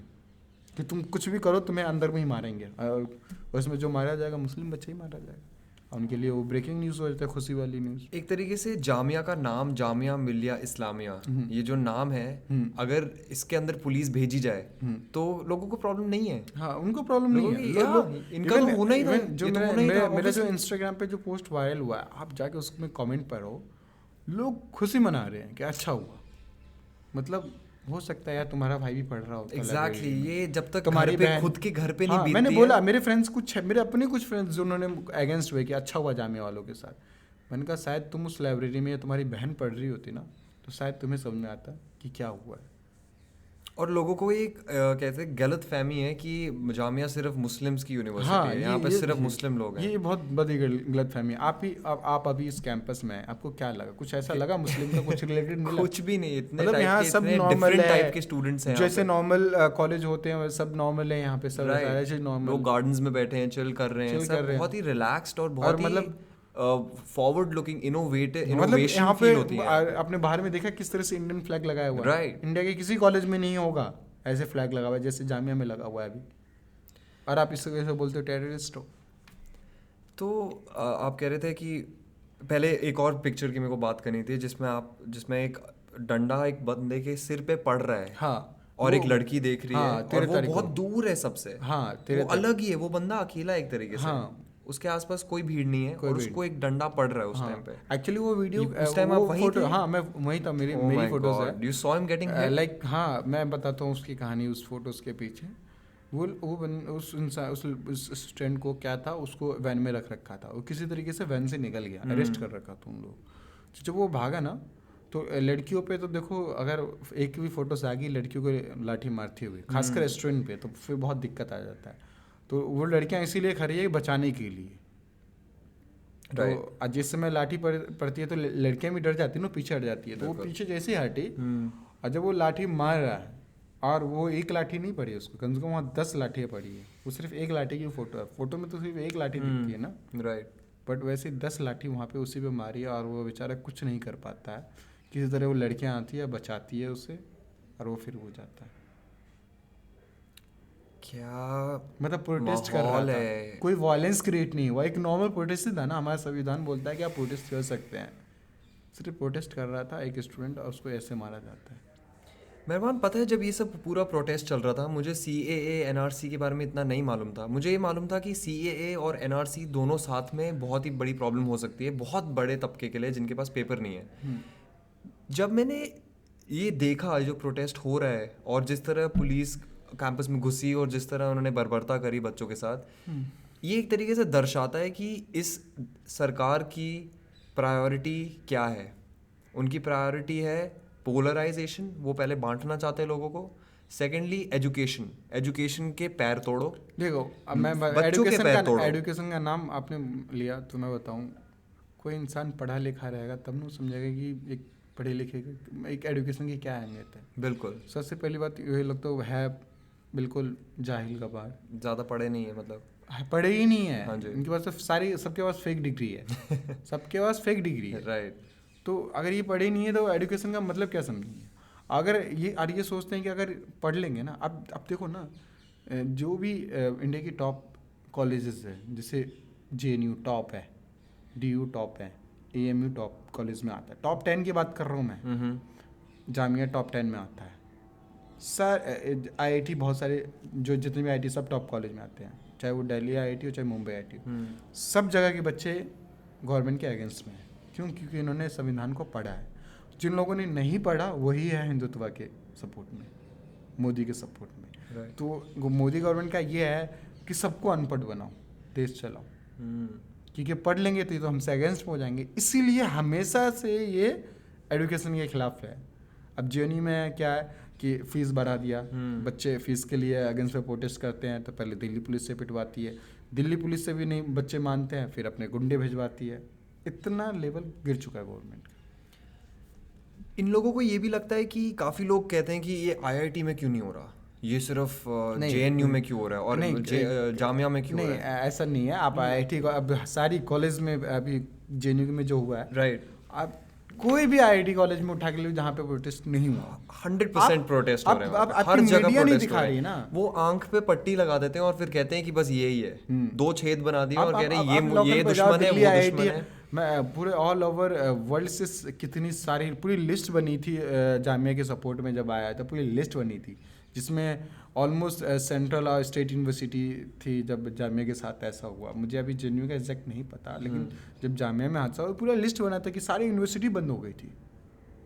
कि तुम कुछ भी करो तुम्हें अंदर में ही मारेंगे। और उसमें जो मारा जाएगा मुस्लिम बच्चे ही मारा जाएगा। उनके लिए वो ब्रेकिंग न्यूज़ हो जाता है, खुशी वाली न्यूज़। एक तरीके से जामिया का नाम जामिया मिलिया इस्लामिया, ये जो नाम है, अगर इसके अंदर पुलिस भेजी जाए तो लोगों को प्रॉब्लम नहीं है। हाँ उनको प्रॉब्लम नहीं है, इनका तो होना ही था। जो मेरा जो इंस्टाग्राम पे जो पोस्ट वायरल हुआ है, आप जाके उसमें कमेंट पढ़ो, लोग खुशी मना रहे हैं कि अच्छा हुआ। मतलब हो सकता है यार तुम्हारा भाई भी पढ़ रहा होता है। एग्जैक्टली ये जब तक तुम्हारी घर पे खुद के घर पे नहीं बीतती मैंने बोला मेरे फ्रेंड्स मेरे अपने कुछ फ्रेंड्स जिन्होंने अगेंस्ट हुए कि अच्छा हुआ जामिया वालों के साथ। मैंने कहा शायद तुम उस लाइब्रेरी में तुम्हारी बहन पढ़ रही होती ना तो शायद तुम्हें समझ में आता कि क्या हुआ है। और लोगों को एक कहते गलत फहमी है कि जामिया सिर्फ मुस्लिम्स की यूनिवर्सिटी है, यहाँ पे सिर्फ मुस्लिम लोग हैं। ये बहुत बड़ी गलत फहमी है। आप अभी इस कैंपस में हैं, आपको क्या लगा? कुछ ऐसा लगा मुस्लिम का कुछ रिलेटेड मिला? कुछ भी नहीं, इतने मतलब यहाँ सब नॉर्मल टाइप के स्टूडेंट्स हैं, जैसे नॉर्मल कॉलेज होते हैं सब नॉर्मल है यहाँ पे, सब सारे चीज नॉर्मल। लोग गार्डन्स में बैठे हैं, चिल कर रहे हैं, सब बहुत ही रिलैक्स्ड और बहुत ही मतलब फॉरवर्ड लुकिंग इनोवेशन फील होती है। आपने बाहर में देखा किस तरह से इंडियन फ्लैग लगाया हुआ है? इंडिया के किसी कॉलेज में नहीं होगा ऐसे फ्लैग लगा हुआ है जैसे जामिया में लगा हुआ है अभी, और आप इस वजह से बोलते हो टेररिस्ट हो। तो आप कह रहे थे कि पहले एक और पिक्चर की मेरे को बात करनी थी जिसमें एक डंडा एक बंदे के सिर पे पड़ रहा है। हाँ, और एक लड़की देख रही है और वो बहुत दूर है सबसे। हाँ, वो अलग ही है, वो बंदा अकेला एक तरीके से। हाँ, उसके आसपास कोई भीड़ नहीं है और उसको एक डंडा पड़ रहा है उस टाइम पे। एक्चुअली वो वीडियो उस टाइम आप वहीं थे? हाँ मैं वहीं था, मेरी फोटोज है। You saw him getting hit? Like हाँ मैं बताता हूँ उसकी कहानी उस फोटोज के पीछे। वो उस इंसान उस स्टूडेंट को क्या था, उसको वैन में रखा था, वो किसी तरीके से वैन से निकल गया, अरेस्ट कर रखा था उन लोग। जब वो भागा ना तो लड़कियों पे तो देखो अगर एक भी फोटोज आ गई लड़कियों को लाठी मारती हुई, खासकर रेस्टोरेंट पे, तो फिर बहुत दिक्कत आ जाता है। तो वो लड़कियां इसीलिए खड़ी है बचाने के लिए। तो जिस समय लाठी पड़ती है तो लड़कियां भी डर जाती है ना, पीछे हट जाती है। तो वो पीछे जैसे ही हटी और जब वो लाठी मार रहा है, और वो एक लाठी नहीं पड़ी उसको, कम से कम वहाँ 10 लाठियाँ पड़ी है। वो सिर्फ एक लाठी की फोटो है, फोटो में तो सिर्फ एक लाठी दिखती है ना, राइट। बट वैसे 10 लाठी वहाँ पे उसी पे मारी है और वो बेचारा कुछ नहीं कर पाता है। किसी तरह वो लड़कियाँ आती है, बचाती है उसे, और वो फिर हो जाता है। क्या मतलब प्रोटेस्ट कर रहा था, कोई वायलेंस क्रिएट नहीं हुआ, एक नॉर्मल प्रोटेस्ट था ना। हमारा संविधान बोलता है कि आप प्रोटेस्ट कर सकते हैं, सिर्फ प्रोटेस्ट कर रहा था एक स्टूडेंट और उसको ऐसे मारा जाता है। मेहरबान, पता है जब ये सब पूरा प्रोटेस्ट चल रहा था मुझे CAA NRC के बारे में इतना नहीं मालूम था। मुझे ये मालूम था कि CAA और NRC दोनों साथ में बहुत ही बड़ी प्रॉब्लम हो सकती है बहुत बड़े तबके के लिए जिनके पास पेपर नहीं है। जब मैंने ये देखा जो प्रोटेस्ट हो रहा है और जिस तरह पुलिस कैंपस में घुसी और जिस तरह उन्होंने बर्बरता करी बच्चों के साथ, ये एक तरीके से दर्शाता है कि इस सरकार की प्रायोरिटी क्या है। उनकी प्रायोरिटी है पोलराइजेशन, वो पहले बांटना चाहते हैं लोगों को। सेकेंडली एजुकेशन के पैर तोड़ो। देखो अब मैं एजुकेशन का नाम आपने लिया तो मैं बताऊं, कोई इंसान पढ़ा लिखा रहेगा तब ना समझेगा कि एक पढ़े लिखे एक एजुकेशन की क्या अहमियत है। बिल्कुल। सबसे पहली बात ये लोग तो है बिल्कुल जाहिल कबाड़, ज़्यादा पढ़े नहीं है मतलब। पढ़े ही नहीं है। हाँ जी। इनके पास तो सारी, सबके पास फेक डिग्री है सबके पास फेक डिग्री है। राइट। तो अगर ये पढ़े नहीं है तो एजुकेशन का मतलब क्या समझेंगे? अगर ये सोचते हैं कि अगर पढ़ लेंगे ना, अब देखो ना, जो भी इंडिया की टॉप कॉलेजेस है, जैसे JNU टॉप है, DU टॉप है, AMU टॉप कॉलेज में आता है, टॉप 10 की बात कर रहा हूँ मैं, जामिया टॉप 10 में आता है सर। IIT बहुत सारे, जो जितने भी IIT सब टॉप कॉलेज में आते हैं, चाहे वो दिल्ली IIT हो चाहे मुंबई IIT हो, सब जगह के बच्चे गवर्नमेंट के अगेंस्ट में हैं। क्यों? क्योंकि इन्होंने संविधान को पढ़ा है। जिन लोगों ने नहीं पढ़ा वही है हिंदुत्व के सपोर्ट में, मोदी के सपोर्ट में। Right. तो मोदी गवर्नमेंट का ये है कि सबको अनपढ़ बनाओ, देश चलाओ, क्योंकि पढ़ लेंगे तो हम से अगेंस्ट हो जाएंगे। इसीलिए हमेशा से ये एजुकेशन के खिलाफ है। अब JNU में क्या है कि फीस बढ़ा दिया, बच्चे फीस के लिए अगेंस्ट में प्रोटेस्ट करते हैं तो पहले दिल्ली पुलिस से पिटवाती है, दिल्ली पुलिस से भी नहीं बच्चे मानते हैं, फिर अपने गुंडे भिजवाती है। इतना लेवल गिर चुका है गवर्नमेंट का। इन लोगों को ये भी लगता है कि काफ़ी लोग कहते हैं कि ये IIT में क्यों नहीं हो रहा, ये सिर्फ JNU में क्यों हो रहा है और जामिया में क्यों हो नहीं, रहा है। ऐसा नहीं है। आप IIT को अब सारी कॉलेज में, अभी JNU में जो हुआ है, राइट, आप कोई भी IIT कॉलेज में उठा के लिए जहाँ पे प्रोटेस्ट नहीं हुआ, 100% प्रोटेस्ट हो रहे हैं, अब हर जगह मीडिया नहीं प्रोटेस्ट हो दिखा रहे रही हैं है ना। वो आंख पे पट्टी लगा देते हैं और फिर कहते हैं कि बस यही है, 2 छेद बना दिए और कह रहे हैं ये दुश्मन है वो दुश्मन है। मैं पूरे ऑल ओवर वर्ल्ड से कितनी सारी पूरी लिस्ट बनी थी जामिया के सपोर्ट में, जब आया था पूरी लिस्ट बनी थी जिसमें ऑलमोस्ट सेंट्रल और स्टेट यूनिवर्सिटी थी। जब जामिया के साथ ऐसा हुआ, मुझे अभी JNU का एग्जैक्ट नहीं पता, लेकिन जब जामिया में हादसा हुआ पूरा लिस्ट बना था कि सारी यूनिवर्सिटी बंद हो गई थी।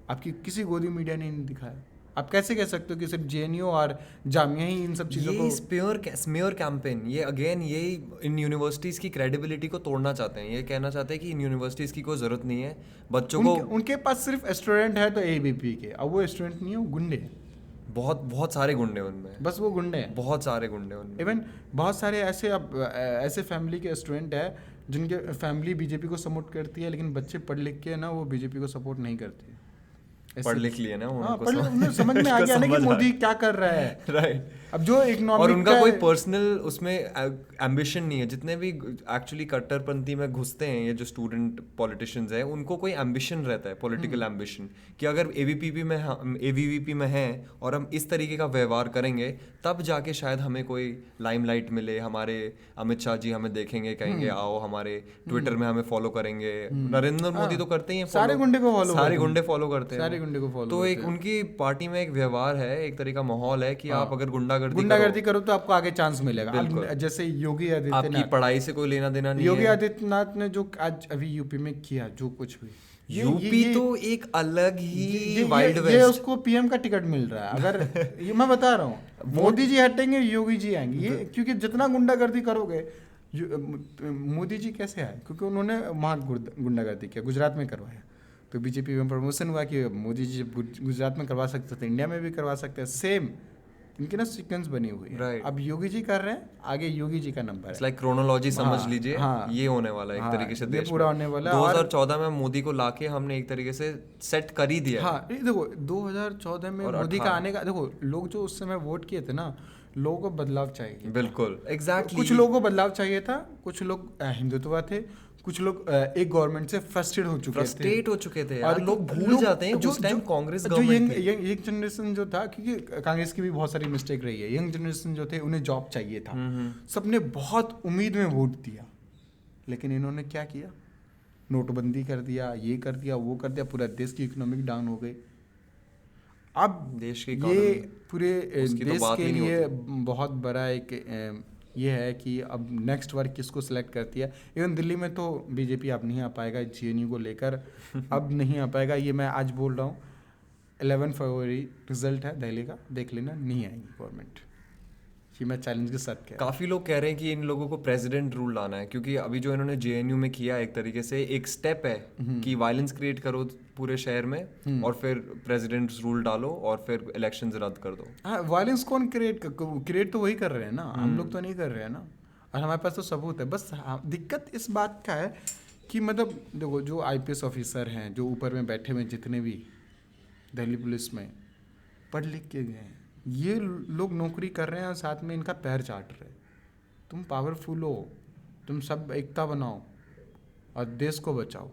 आपकी किसी गोदी मीडिया ने नहीं दिखाया। आप कैसे कह सकते हो कि सिर्फ JNU और जामिया ही इन सब चीज़ों को, स्मेयर कैंपेन, ये अगेन यही इन यूनिवर्सिटीज़ की क्रेडिबिलिटी को तोड़ना चाहते हैं। ये कहना चाहते हैं कि इन यूनिवर्सिटीज़ की कोई ज़रूरत नहीं है, बच्चों को उनके पास सिर्फ स्टूडेंट है तो ABP के, अब वो स्टूडेंट नहीं है, वो गुंडे हैं। बहुत सारे गुंडे उनमें, बस वो गुंडे हैं, बहुत सारे गुंडे उनमें। इवन बहुत सारे ऐसे, अब ऐसे फैमिली के स्टूडेंट है जिनके फैमिली BJP को सपोर्ट करती है, लेकिन बच्चे पढ़ लिख के ना वो BJP को सपोर्ट नहीं करती। पढ़ लिख लिए ना उन्हें समझ में आ गया ना कि मोदी क्या कर रहा है। राइट। अब जो इकोनॉमिक और उनका कोई पर्सनल उसमें एम्बिशन नहीं है। जितने भी एक्चुअली कट्टरपंथी में घुसते हैं ये जो स्टूडेंट पॉलिटिशियंस हैं, उनको कोई एम्बिशन रहता है, पॉलिटिकल एम्बिशन, कि अगर ABVP में हैं और हम इस तरीके का व्यवहार करेंगे तब जाके शायद हमें कोई लाइमलाइट मिले, हमारे अमित शाह जी हमें देखेंगे, कहेंगे आओ हमारे ट्विटर में हमें फॉलो करेंगे। नरेंद्र मोदी तो करते ही हैं, सारे गुंडे को फॉलो, सारे गुंडे फॉलो करते हैं, सारे गुंडे को फॉलो। तो एक उनकी पार्टी में एक व्यवहार है, एक तरीका माहौल है कि आप अगर गुंडागर्दी करो तो आपको आगे चांस मिलेगा। अब जैसे योगी आदित्यनाथ, आपकी पढ़ाई से कोई लेना देना नहीं है। योगी आदित्यनाथ ने जो आज अभी यूपी में किया, जो कुछ भी, यूपी तो एक अलग ही वाइल्ड वेस्ट। ये उसको PM का टिकट मिल रहा है। अगर ये मैं बता रहा हूँ, मोदी जी हटेंगे योगी जी आएंगे, ये क्योंकि जितना गुंडागर्दी करोगे, मोदी जी कैसे आए? क्योंकि उन्होंने वहाँ गुंडागर्दी किया, गुजरात में करवाया, तो BJP में प्रमोशन हुआ कि मोदी जी गुजरात में करवा सकते थे, इंडिया में भी करवा सकते हैं। सेम इनकी ना सीक्वेंस बनी हुई है। Right. अब योगी जी कर रहे हैं, आगे योगी जी का नंबर है। लाइक क्रोनोलॉजी समझ लीजिए। ये होने वाला है एक तरीके से देश पूरा होने वाला है। 2014 में मोदी को लाके हमने एक तरीके से सेट कर ही दिया। हाँ, देखो 2014 में मोदी का आने का, देखो लोग जो उस समय वोट किए थे ना, लोगों को बदलाव चाहिए। बिल्कुल, एग्जैक्टली। कुछ लोगों को बदलाव चाहिए था, कुछ लोग हिंदुत्व थे, कुछ लोग एक गवर्नमेंट से फ्रस्ट्रेट हो चुके थे और लोग भूल जाते हैं उस टाइम कांग्रेस गवर्नमेंट थी। यंग जनरेशन जो था, क्योंकि कांग्रेस की भी बहुत सारी मिस्टेक रही है, यंग जनरेशन जो थे उन्हें जॉब चाहिए था, सबने बहुत उम्मीद में वोट दिया, लेकिन इन्होंने क्या किया? नोटबंदी कर दिया, ये कर दिया, वो कर दिया, पूरा देश की इकोनॉमिक डाउन हो गई। अब देश के ये पूरे देश के लिए बहुत बड़ा एक ये है कि अब नेक्स्ट वर्क किसको सिलेक्ट करती है। इवन दिल्ली में तो BJP अब नहीं आ पाएगा JNU को लेकर, अब नहीं आ पाएगा। ये मैं आज बोल रहा हूँ, 11 फरवरी रिजल्ट है दिल्ली का, देख लेना, नहीं आएगी गवर्नमेंट। ये मैं चैलेंज के साथ कह। काफ़ी लोग कह रहे हैं कि इन लोगों को प्रेसिडेंट रूल लाना है, क्योंकि अभी जो इन्होंने JNU में किया एक तरीके से एक स्टेप है कि वायलेंस क्रिएट करो पूरे शहर में और फिर प्रेसिडेंट रूल डालो और फिर इलेक्शंस रद्द कर दो। हाँ, वायलेंस कौन क्रिएट तो वही कर रहे हैं ना, हम लोग तो नहीं कर रहे हैं ना, और हमारे पास तो सबूत है। बस दिक्कत इस बात का है कि मतलब देखो, जो IPS ऑफिसर हैं, जो ऊपर में बैठे हुए जितने भी दिल्ली पुलिस में, पढ़ लिख के गए हैं, ये लोग नौकरी कर रहे हैं और साथ में इनका पैर चाट रहे हैं। तुम पावरफुल हो, तुम सब एकता बनाओ और देश को बचाओ।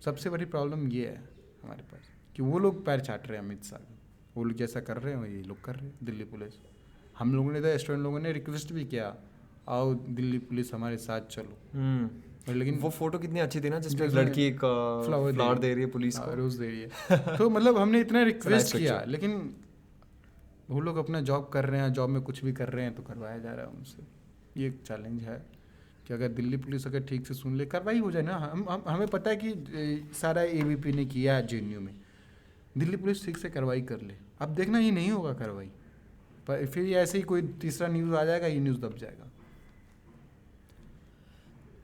सबसे बड़ी प्रॉब्लम ये है हमारे पास कि वो लोग पैर चाट रहे हैं अमित शाह के। वो लोग जैसा कर रहे हैं ये लोग कर रहे हैं दिल्ली पुलिस। हम लोगों ने तो स्टूडेंट लोगों ने रिक्वेस्ट भी किया, आओ दिल्ली पुलिस हमारे साथ चलो। लेकिन वो फोटो कितनी अच्छी थी ना जिसमें जिसमें लड़की एक फ्लावर दे रही है पुलिस को, रोज दे रही है। तो मतलब हमने इतना रिक्वेस्ट Nice किया, picture. लेकिन वो लोग अपना जॉब कर रहे हैं, जॉब में कुछ भी कर रहे हैं तो करवाया जा रहा है उनसे। ये एक चैलेंज है कि अगर दिल्ली पुलिस अगर ठीक से सुन ले, कार्रवाई हो जाए ना। हमें पता है कि सारा एबीपी ने किया है जेएनयू में, दिल्ली पुलिस ठीक से कार्रवाई कर ले। अब देखना ये नहीं होगा कार्रवाई, पर फिर ऐसे ही कोई तीसरा न्यूज़ आ जाएगा, ये न्यूज़ दब जाएगा।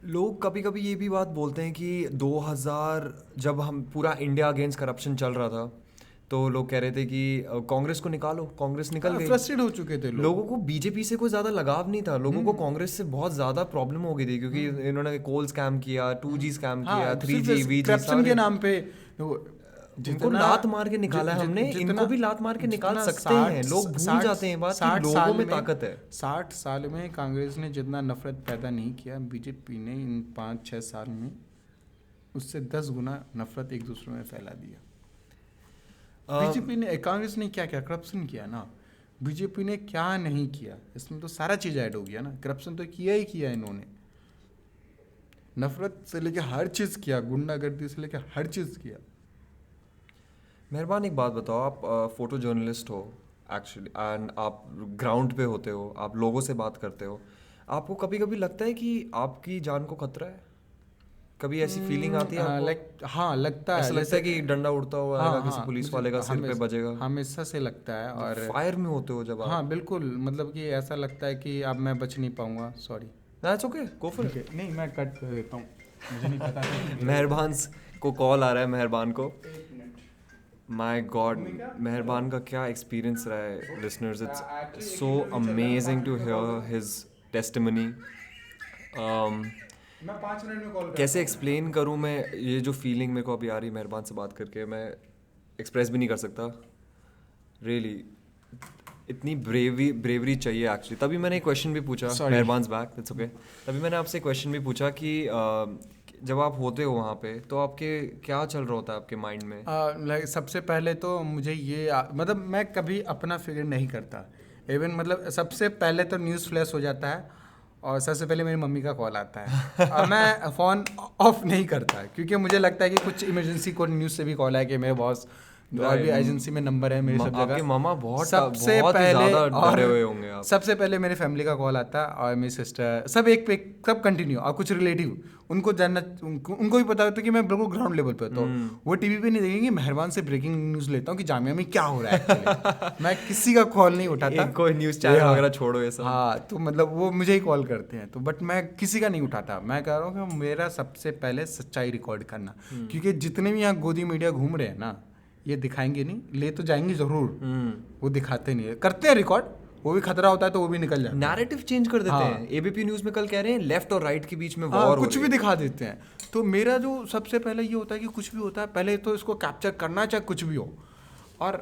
लोग कभी कभी ये भी बात बोलते हैं कि 2000 जब हम पूरा इंडिया अगेंस्ट करप्शन चल रहा था तो लोग कह रहे थे कि कांग्रेस को निकालो, कांग्रेस निकल गई। फ्रस्ट्रेट हो चुके थे लोग। लोगों को बीजेपी से कोई ज़्यादा लगाव नहीं था, लोगों को कांग्रेस से बहुत ज़्यादा प्रॉब्लम हो गई थी क्योंकि इन्होंने कोल स्कैम किया, 2G स्कैम किया, 3G VG करप्शन के नाम पे जिनको लात मार के निकाला है हमने, इनको भी लात मार के निकाल सकते हैं। लोग भूल जाते हैं बात कि लोगों में ताकत है। 60 साल में कांग्रेस ने जितना नफरत पैदा नहीं किया, बीजेपी ने इन 5-6 साल में उससे 10 गुना नफरत एक दूसरे में फैला दिया। बीजेपी ने, कांग्रेस ने क्या क्या करप्शन किया ना, बीजेपी ने क्या नहीं किया, इसमें तो सारा चीज़ ऐड हो गया ना। करप्शन तो किया ही किया इन्होंने, नफरत से लेके हर चीज़ किया, गुंडागर्दी से लेके हर चीज़ किया। मेहरबान एक बात बताओ, आप फोटो जर्नलिस्ट हो एक्चुअली एंड आप ग्राउंड पे होते हो, आप लोगों से बात करते हो, आपको कभी कभी लगता है कि आपकी जान को खतरा है? कभी ऐसी फीलिंग आती है आपको? हाँ लगता है, ऐसा लगता है कि डंडा उड़ता हुआ आएगा, किसी पुलिस वाले का सिर पे बजेगा? हमेशा से लगता है। और फायर में होते हो जब आप? हाँ बिल्कुल, मतलब कि ऐसा लगता है कि अब मैं बच नहीं पाऊंगा। Sorry, that's okay, go for it. नहीं मैं कट कर देता हूँ, मुझे नहीं पता। मेहरबान को कॉल आ रहा है, मेहरबान को। माय गॉड, मेहरबान का क्या एक्सपीरियंस रहा है listeners, it's so amazing to hear his testimony. मैं 5 मिनट में कॉल कैसे एक्सप्लेन करूँ मैं ये जो फीलिंग मेरे को अभी आ रही मेहरबान से बात करके, मैं एक्सप्रेस भी नहीं कर सकता रियली। इतनी ब्रेवरी चाहिए एक्चुअली। तभी मैंने एक क्वेश्चन भी पूछा, मेहरबान बैक, इट्स ओके। तभी मैंने आपसे क्वेश्चन भी पूछा कि जब आप होते हो वहाँ पे तो आपके क्या चल रहा होता है आपके माइंड में? सबसे पहले तो मुझे ये मतलब मैं कभी अपना फिगर नहीं करता इवन, मतलब सबसे पहले तो न्यूज़ फ्लैश हो जाता है और सबसे पहले मेरी मम्मी का कॉल आता है और मैं फ़ोन ऑफ नहीं करता क्योंकि मुझे लगता है कि कुछ इमरजेंसी को न्यूज़ से भी कॉल है कि मेरे बॉस और भी एजेंसी में नंबर है मेरी सब जगह। आपके मामा बहुत सबसे बहुत पहले ज़्यादा डरे हुए होंगे आप। सबसे पहले मेरे फैमिली का कॉल आता है और मेरी सिस्टर, सब एक पे सब कंटिन्यू, और कुछ रिलेटिव उनको जानना, उनको भी पता होता है कि मैं बिल्कुल ग्राउंड लेवल पे होता हूँ। वो टीवी पे नहीं देखेंगे, मेहरबान से ब्रेकिंग न्यूज़ लेता हूँ कि जामिया में क्या हो रहा है एक्चुअली। मैं किसी का कॉल नहीं उठाता, कोई न्यूज़ चैनल वगैरह छोड़ो ये सब। हाँ, तो मतलब वो मुझे ही कॉल करते हैं तो, बट मैं किसी का नहीं उठाता। मैं कह रहा हूँ कि मेरा सबसे पहले सच्चाई रिकॉर्ड करना, क्योंकि जितने भी यहाँ गोदी मीडिया घूम रहे हैं ना, ये दिखाएंगे नहीं, ले तो जाएंगे जरूर, वो दिखाते नहीं है, करते हैं रिकॉर्ड, वो भी खतरा होता है तो वो भी निकल जाता है। नैरेटिव चेंज कर देते हैं। एबीपी न्यूज़ में कल कह रहे हैं लेफ्ट और राइट के बीच में वॉर हो रही है, कुछ भी दिखा देते हैं। तो मेरा जो सबसे पहले ये होता है कि कुछ भी होता है पहले तो इसको कैप्चर करना, चाहे कुछ भी हो। और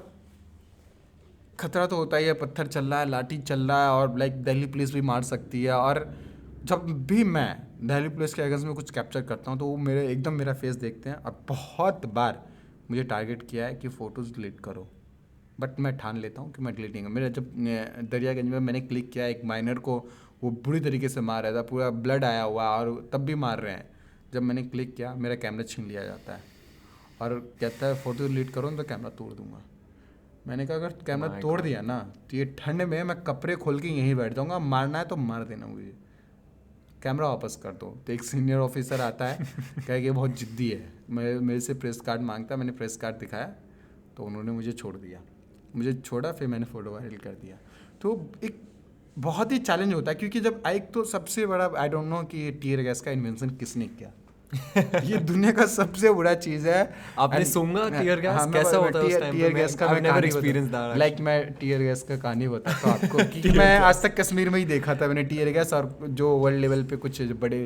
खतरा तो होता ही है, पत्थर चल रहा है, लाठी चल रहा है, और लाइक दिल्ली पुलिस भी मार सकती है। और जब भी मैं दिल्ली पुलिस के अगेंस्ट में कुछ कैप्चर करता हूँ तो वो मेरे एकदम मेरा फेस देखते हैं, और बहुत बार मुझे टारगेट किया है कि फ़ोटोज़ डिलीट करो, बट मैं ठान लेता हूँ कि मैं डिलीट नहीं करूँगा। मेरा जब दरियागंज में मैंने क्लिक किया, एक माइनर को वो बुरी तरीके से मार रहा था, पूरा ब्लड आया हुआ और तब भी मार रहे हैं। जब मैंने क्लिक किया मेरा कैमरा छीन लिया जाता है और कहता है फ़ोटो डिलीट करो तो कैमरा तोड़ दूँगा। मैंने कहा अगर कैमरा तोड़ दिया ना तो ये ठंड में मैं कपड़े खोल के यहीं बैठ जाऊँगा, मारना है तो मार देना मुझे, कैमरा वापस कर दो। तो एक सीनियर ऑफिसर आता है, कहे कि बहुत जिद्दी है, मेरे से प्रेस कार्ड मांगता है। मैंने प्रेस कार्ड दिखाया तो उन्होंने मुझे छोड़ दिया, मुझे छोड़ा, फिर मैंने फ़ोटो वायरल कर दिया। तो एक बहुत ही चैलेंज होता है, क्योंकि जब एक तो सबसे बड़ा, आई डोंट नो कि टीयर गैस का इन्वेंशन किसने किया। ये दुनिया का सबसे बुरा चीज़ है। आपने सुना टीयर गैस कैसा होता है उस टाइम पे? टीयर गैस का मैं कहानी बताऊं, लाइक मैं टीयर गैस का कहानी बताता हूँ आपको कि मैं आज तक कश्मीर में ही देखा था मैंने टीयर गैस, और जो वर्ल्ड लेवल पे कुछ बड़े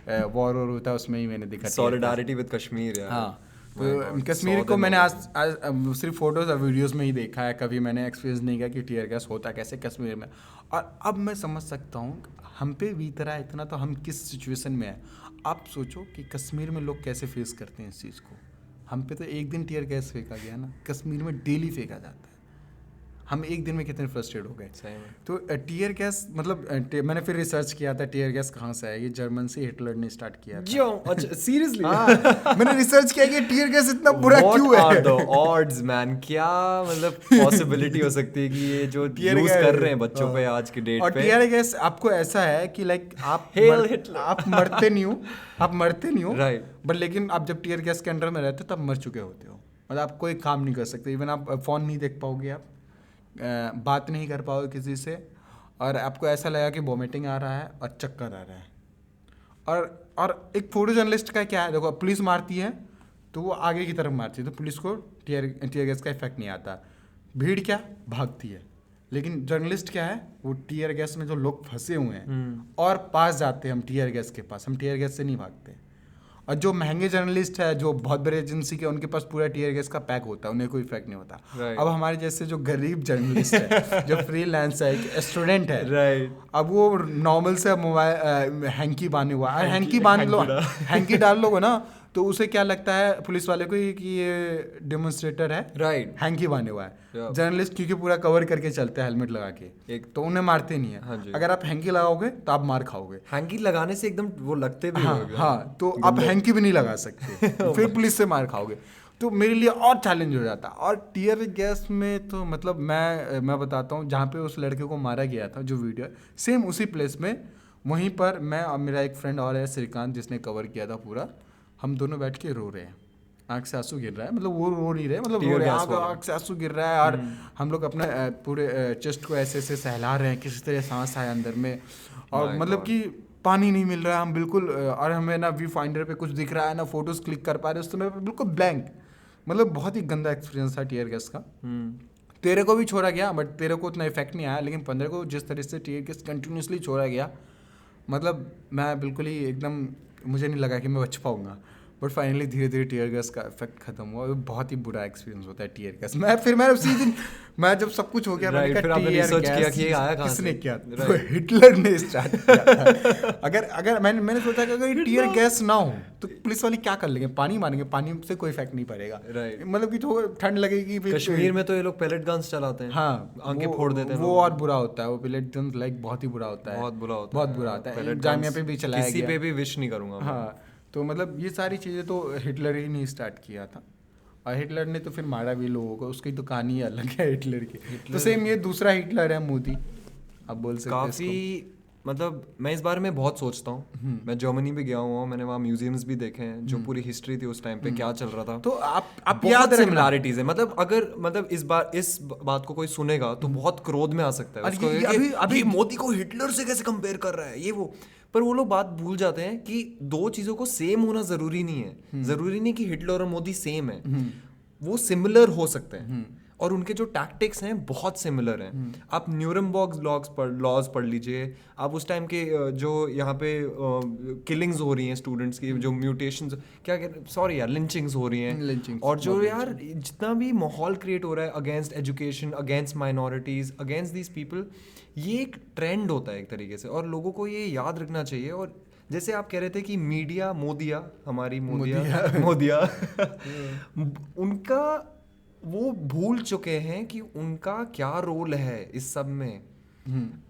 वॉर होता है उसमें ही मैंने देखा। सॉलिडारिटी विद कश्मीर यार। हाँ, My तो God, कश्मीर 100 को दिन मैंने हो आज सिर्फ फोटोज और वीडियोस में ही देखा है, कभी मैंने एक्सपीरियंस नहीं किया कि टीयर गैस होता कैसे कश्मीर में। और अब मैं समझ सकता हूँ हम पे बीत रहा है इतना, तो हम किस सिचुएशन में हैं। आप सोचो कि कश्मीर में लोग कैसे फेस करते हैं इस चीज़ को। हम पे तो एक दिन टीयर गैस फेंका गया ना, कश्मीर में डेली फेंका जाता है। हम एक दिन में कितने फ्रस्ट्रेट हो गए। सही में। तो टीयर गैस मतलब मैंने फिर रिसर्च किया था टीयर गैस कहाँ से है। ये जर्मन से हिटलर ने स्टार्ट किया था। अच्छा सीरियसली? हाँ, मैंने रिसर्च किया कि टीयर गैस इतना बुरा क्यों What are है। the odds man? क्या मतलब पॉसिबिलिटी हो सकती है कि ये जो टीयर यूज गैस कर रहे हैं बच्चों पे आज की डेट और पे। टीयर गैस आपको ऐसा है कि लाइक Hail Hitler. आप मरते नहीं हो, आप मरते नहीं हो Right. बट लेकिन आप जब टीयर गैस के अंडर में रहते हो तब मर चुके होते हो। मतलब आप कोई काम नहीं कर सकते, इवन आप फ़ोन नहीं देख पाओगे, आप बात नहीं कर पाओगे किसी से, और आपको ऐसा लगा कि वोमिटिंग आ रहा है और चक्कर आ रहा है। और एक फोटो जर्नलिस्ट का क्या है, देखो पुलिस मारती है तो वो आगे की तरफ मारती है, तो पुलिस को टीयर गैस का इफेक्ट नहीं आता। भीड़ क्या भागती है, लेकिन जर्नलिस्ट क्या है, वो टीयर गैस में जो लोग फंसे हुए हैं और पास जाते हैं हम टीयर गैस के पास, हम टीयर गैस से नहीं भागते। और जो महंगे जर्नलिस्ट है, जो बहुत बड़े एजेंसी के, उनके पास पूरा टीयर गैस का पैक होता है, उन्हें कोई इफेक्ट नहीं होता। Right. अब हमारे जैसे जो गरीब जर्नलिस्ट है, जो फ्रीलांस है, स्टूडेंट है, Right. अब वो नॉर्मल से मोबाइल हैंकी बांधे हुआ है, हैंकी बांध लो, हैंकी डाल लोगे ना तो उसे क्या लगता है पुलिस वाले को कि ये डेमोन्स्ट्रेटर है, Right. हैंकी बांधे हुआ है। Yeah. जर्नलिस्ट क्योंकि पूरा कवर करके चलते हैं हेलमेट लगा के, तो उन्हें मारते नहीं है। हाँ जी। अगर आप हैंकी लगाओगे तो आप मार खाओगे। हैंकी लगाने से एकदम वो लगते भी हाँ होंगे। हाँ, तो आप हैंकी भी नहीं लगा सकते, फिर पुलिस से मार खाओगे। तो मेरे लिए और चैलेंज हो जाता। और टीयर गैस में तो मतलब मैं बताता हूँ, जहाँ पे उस लड़के को मारा गया था, जो वीडियो सेम उसी प्लेस में, वहीं पर मैं और मेरा एक फ्रेंड और है श्रीकांत, जिसने कवर किया था पूरा, हम दोनों बैठ के रो रहे हैं, आँख से आंसू गिर रहा है, मतलब वो रो नहीं रहे, मतलब रो रहे हैं, आँख से आंसू गिर रहा है, और हम लोग अपने पूरे चेस्ट को ऐसे ऐसे सहला रहे हैं, किसी तरह सांस आए अंदर में, और मतलब कि पानी नहीं मिल रहा है, हम बिल्कुल, और हमें ना व्यू फाइंडर पे कुछ दिख रहा है, ना फोटोज क्लिक कर पा रहे उस समय, बिल्कुल ब्लैंक। मतलब बहुत ही गंदा एक्सपीरियंस था टीयर गैस का। तेरे को भी छोड़ा गया बट तेरे को उतना इफेक्ट नहीं आया, लेकिन 15 को जिस तरह से टीयर गैस कंटिन्यूसली छोड़ा गया, मतलब मैं बिल्कुल ही एकदम, मुझे नहीं लगा कि मैं बच पाऊंगा। बट फाइनली धीरे धीरे टीयर गैस का इफेक्ट खत्म हुआ। बहुत ही बुरा एक्सपीरियंस होता है टीयर गैस। मैं उसी दिन, मैं जब सब कुछ हो गया, मैंने कहा टीयर गैस किसने किया, तो हिटलर ने स्टार्ट किया था। अगर मैंने सोचा कि अगर टीयर गैस ना हो तो पुलिस वाले क्या कर लेंगे, पानी मारेंगे, पानी से कोई इफेक्ट नहीं पड़ेगा, मतलब कि तो ठंड लगेगी। कश्मीर में तो ये लोग पैलेट गन्स चलाते हैं, हाँ, आंखें फोड़ देते हैं, वो और बुरा होता है, वो पैलेट गन्स लाइक बहुत ही बुरा होता है, बहुत बुरा होता है। जामिया पे भी चलाया गया, किसी पे भी विश नहीं करूंगा। हाँ, तो मतलब ये सारी चीज़ें तो हिटलर ही ने स्टार्ट किया था, और हिटलर ने तो फिर मारा भी लोगों को, उसकी तो कहानी ही अलग है हिटलर की। तो सेम ये दूसरा हिटलर है मोदी, आप बोल सकते हैं। काफ़ी मतलब मैं इस बारे में बहुत सोचता हूँ। मैं जर्मनी भी गया हुआ हूँ, मैंने वहाँ म्यूजियम्स भी देखे हैं, जो पूरी हिस्ट्री थी उस टाइम पे क्या चल रहा था। तो आप याद सिमिलैरिटीज है, मतलब अगर मतलब इस बात को कोई सुनेगा तो बहुत क्रोध में आ सकता है उसको, अभी मोदी को हिटलर से कैसे कंपेयर कर रहा है ये वो। पर वो लोग बात भूल जाते हैं कि दो चीजों को सेम होना जरूरी नहीं है। जरूरी नहीं कि हिटलर और मोदी सेम है, वो सिमिलर हो सकते हैं, और उनके जो टैक्टिक्स हैं बहुत सिमिलर हैं। आप न्यूरमबर्ग लॉज पढ़ लीजिए, आप उस टाइम के जो यहाँ पे किलिंग्स हो रही हैं स्टूडेंट्स की, जो म्यूटेशंस, सॉरी यार, लिंचिंग्स हो रही हैं, और जो यार जितना भी माहौल क्रिएट हो रहा है against education, against minorities, against these people, ये एक ट्रेंड होता है एक तरीके से, और लोगों को ये याद रखना चाहिए। और जैसे आप कह रहे थे कि मीडिया, मोदिया उनका वो भूल चुके हैं कि उनका क्या रोल है इस सब में।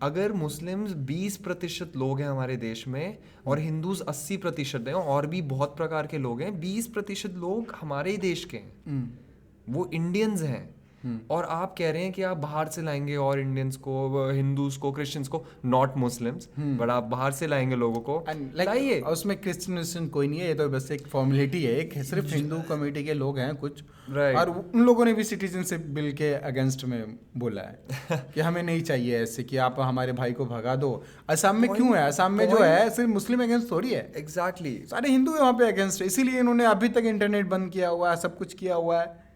अगर मुस्लिम्स 20% लोग हैं हमारे देश में और हिंदूज 80% हैं, और भी बहुत प्रकार के लोग हैं, 20% लोग हमारे ही देश के हैं, वो इंडियंस हैं। और आप कह रहे हैं कि आप बाहर से लाएंगे और इंडियंस को, हिंदूज को, क्रिश्चियंस को, नॉट मुस्लिम्स, बट आप बाहर से लाएंगे लोगों को, लाइए। उसमें क्रिश्चियन कोई नहीं है, ये तो बस एक फॉर्मेलिटी है, एक सिर्फ हिंदू कम्युनिटी के लोग हैं कुछ, और उन लोगों ने भी सिटीजनशिप बिल के अगेंस्ट में बोला है कि हमें नहीं चाहिए ऐसे कि आप हमारे भाई को भगा दो। असम में क्यों है, असम में जो है सिर्फ मुस्लिम अगेंस्ट थोड़ी है, एग्जैक्टली सारे हिंदू वहाँ पे अगेंस्ट है, इसीलिए इन्होंने अभी तक इंटरनेट बंद किया हुआ है, सब कुछ किया हुआ है।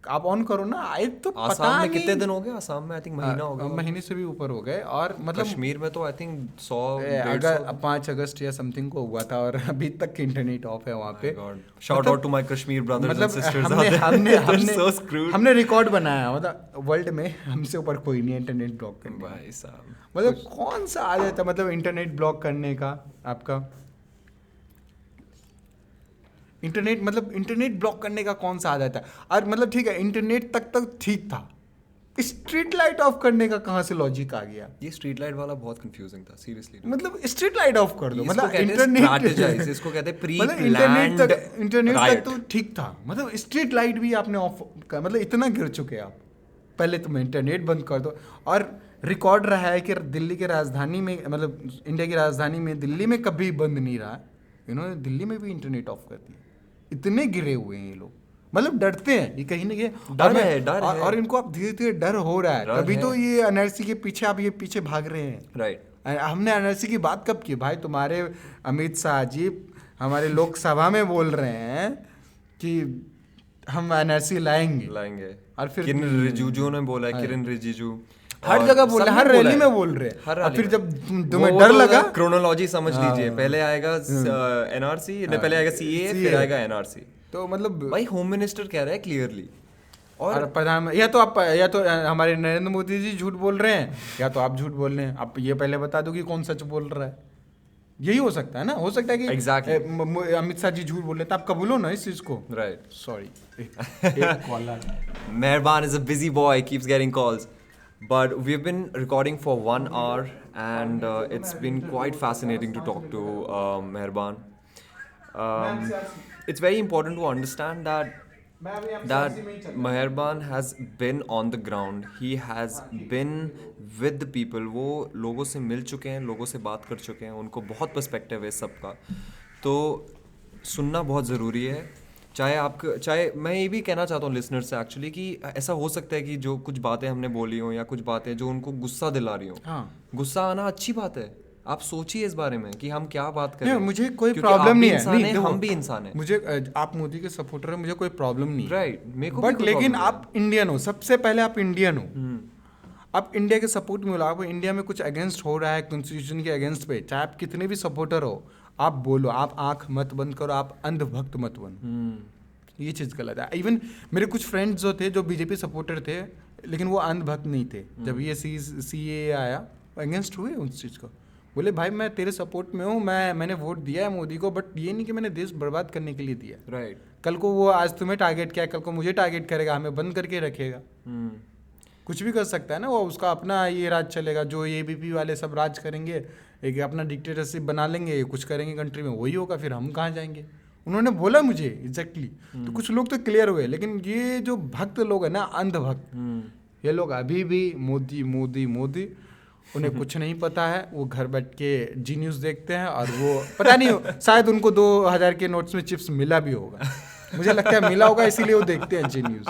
आप ऑन करो ना, आई तो पता आसाम में कितने नहीं। दिन हो गए? आसाम में आई थिंक महीना हो गया। महीने से भी ऊपर हो गए। और मतलब कश्मीर में तो आई थिंक 100 अगर 150। 5 अगस्त या समथिंग को हुआ था और अभी तक इंटरनेट ऑफ है वहाँ पे। Shout out to my Kashmir brothers and मतलब सिस्टर्स हमने आउट हमने देयर, हमने सो स्क्रूड हमने रिकॉर्ड बनाया, मतलब वर्ल्ड में हमसे ऊपर कोई नहीं है इंटरनेट ब्लॉक करने का। भाई साहब। मतलब कौन सा आ जाता है मतलब इंटरनेट ब्लॉक करने का आपका, इंटरनेट मतलब इंटरनेट ब्लॉक करने का कौन सा आ जाता है? और मतलब ठीक है इंटरनेट तक ठीक था, स्ट्रीट लाइट ऑफ करने का कहाँ से लॉजिक आ गया? ये स्ट्रीट लाइट वाला बहुत कंफ्यूजिंग था सीरियसली। मतलब स्ट्रीट लाइट ऑफ कर दो, इसको मतलब कहते हैं इंटरनेट strategize, इसको कहते हैं प्री मतलब इंटरनेट तक प्लान्ड इंटरनेट तक राइट। तो ठीक था, मतलब स्ट्रीट लाइट भी आपने ऑफ कर, मतलब इतना गिर चुके आप। पहले तुम इंटरनेट बंद कर दो। और रिकॉर्ड रहा है कि दिल्ली के राजधानी में, मतलब इंडिया की राजधानी में दिल्ली में कभी बंद नहीं रहा, इन्होंने दिल्ली में भी इंटरनेट ऑफ कर दिया। इतने गिरे हुए हैं ये लोग, मतलब डरते हैं ये कहीं ना कहीं। डर है। और इनको अब धीरे धीरे डर हो रहा है, डर तभी है। तो ये एनआरसी के पीछे आप ये पीछे भाग रहे हैं। राइट। हमने एनआरसी की बात कब की भाई? तुम्हारे अमित शाह जी हमारे लोकसभा में बोल रहे हैं कि हम एनआरसी लाएंगे। और फिर किरण रिजिजू ने बोला है, किरण रिजिजू हर जगह बोल रहे हैं, हर रैली में बोल रहे हैं। और फिर जब तुम्हें डर लगा, क्रोनोलॉजी समझ लीजिए, पहले आएगा एनआरसी, पहले आएगा सीए, फिर आएगा एनआरसी। तो मतलब भाई होम मिनिस्टर कह रहा है क्लियरली। और प्रधान या तो हमारे नरेंद्र मोदी जी झूठ बोल रहे हैं, या तो आप झूठ बोल रहे हैं। आप ये पहले बता दो कि कौन सच बोल रहा है। यही हो सकता है ना, हो सकता है कि Exactly. अमित शाह जी झूठ बोल रहे हैं, तो आप कबूलो ना इस चीज को। राइट। सॉरी एक collar Mehban is a busy boy, keeps getting calls. But we've been recording for 1 hour and it's been quite fascinating to talk to Mehban. It's very important to understand that Mehban has been on the ground. He has been with the people. वो लोगों से मिल चुके हैं, लोगों से बात कर चुके हैं, उनको बहुत पर्सपेक्टिव है सबका। तो सुनना बहुत ज़रूरी है। चाहे मैं ये भी कहना चाहता हूँ लिसनर से एक्चुअली कि ऐसा हो सकता है कि जो कुछ बातें हमने बोली हों या कुछ बातें जो उनको गुस्सा दिला रही हों। हाँ, गुस्सा आना अच्छी बात है। आप सोचिए इस बारे में कि हम क्या बात कर रहे नहीं, हैं। मुझे कोई क्योंकि प्रॉब्लम आप भी नहीं है, इंसान नहीं, हैं, देखो, हम भी इंसान हैं। मुझे आप मोदी के सपोर्टर हैं, मुझे कोई प्रॉब्लम नहीं है। राइट, मेरे को भी बट कोई लेकिन problem आप इंडियन हो, सबसे पहले आप इंडियन हो। आप इंडिया के सपोर्ट में हो, आपको इंडिया में कुछ अगेंस्ट हो रहा है कॉन्स्टिट्यूशन के अगेंस्ट पे, चाहे आप कितने भी सपोर्टर हो, आप बोलो, आप आंख मत बंद करो, आप अंधभक्त मत बनो। ये चीज़ गलत है। इवन मेरे कुछ फ्रेंड्स जो थे जो बीजेपी सपोर्टर थे, लेकिन वो अंधभक्त नहीं थे। जब ये CAA आया, अगेंस्ट हुए उस चीज़ को, बोले भाई मैं तेरे सपोर्ट में हूँ, मैंने वोट दिया है मोदी को, बट ये नहीं कि मैंने देश बर्बाद करने के लिए दिया। राइट। कल को वो आज तुम्हें टारगेट किया, कल को मुझे टारगेट करेगा, हमें बंद करके रखेगा। कुछ भी कर सकता है ना वो, उसका अपना ये राज चलेगा। जो ABP वाले सब राज करेंगे, एक अपना डिक्टेटरशिप बना लेंगे, कुछ करेंगे कंट्री में, वही होगा। फिर हम कहाँ जाएंगे? उन्होंने बोला मुझे एग्जैक्टली। तो कुछ लोग तो क्लियर हुए, लेकिन ये जो भक्त लोग हैं ना, अंधभक्त, ये लोग अभी भी मोदी मोदी मोदी, उन्हें कुछ नहीं पता है। वो घर बैठ के जी न्यूज़ देखते हैं, और वो पता नहीं हो, शायद उनको 2000 के नोट्स में चिप्स मिला भी होगा, मुझे लगता है मिला होगा, इसीलिए वो देखते हैं जी न्यूज़,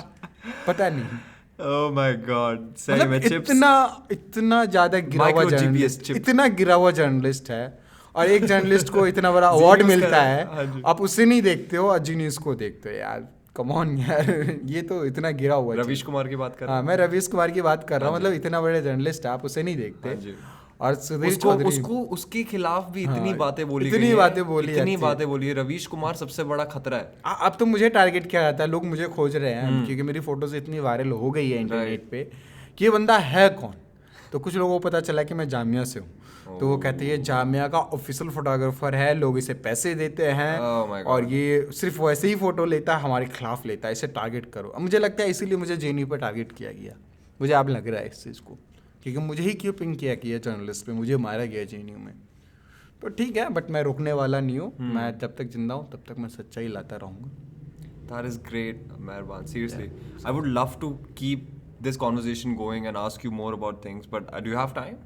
पता नहीं। Oh my God, सही मतलब में चिप्स। इतना ज्यादा गिरा हुआ Micro GPS जर्नलिस्ट, chips। इतना गिरा हुआ जर्नलिस्ट है, और एक जर्नलिस्ट को इतना बड़ा अवार्ड Genius मिलता का- है, हाँ जी। आप उसे नहीं देखते हो और जी न्यूज़ को देखते हो। यार कम ऑन यार, ये तो इतना गिरा हुआ है। रवीश कुमार की बात कर रहे हाँ, हैं। मैं रवीश कुमार की बात कर रहा हूँ। मतलब इतना बड़े जर्नलिस्ट है, आप उसे नहीं हाँ देखते। जी। और सुधीर उसको चौधरी, उसको उसके खिलाफ भी इतनी हाँ, बातें बोली इतनी गई हैं, बातें बोली इतनी जाती है। बातें बोली है। रवीश कुमार सबसे बड़ा खतरा है। अब तो मुझे टारगेट किया जाता है, लोग मुझे खोज रहे हैं, क्योंकि मेरी फोटोज इतनी वायरल हो गई है इंटरनेट पे कि ये बंदा है कौन। तो कुछ लोगों को पता चला कि मैं जामिया से हूँ, तो वो कहते हैं ये जामिया का ऑफिशियल फोटोग्राफर है, लोग इसे पैसे देते हैं, Oh my God। और ये सिर्फ वैसे ही फोटो लेता है, हमारे खिलाफ लेता है, इसे टारगेट करो। अब मुझे लगता है इसीलिए मुझे JNU पर टारगेट किया गया, मुझे अब लग रहा है इस चीज़ को, क्योंकि मुझे ही क्यों पिंग किया कि जर्नलिस्ट पे मुझे मारा गया JNU में। तो ठीक है, बट मैं रुकने वाला नहीं हूँ। मैं जब तक जिंदा हूँ तब तक मैं सच्चाई लाता रहूँगा। That is great, Mehban. Seriously, I would love to keep this conversation going and ask you more about things, but do you have time?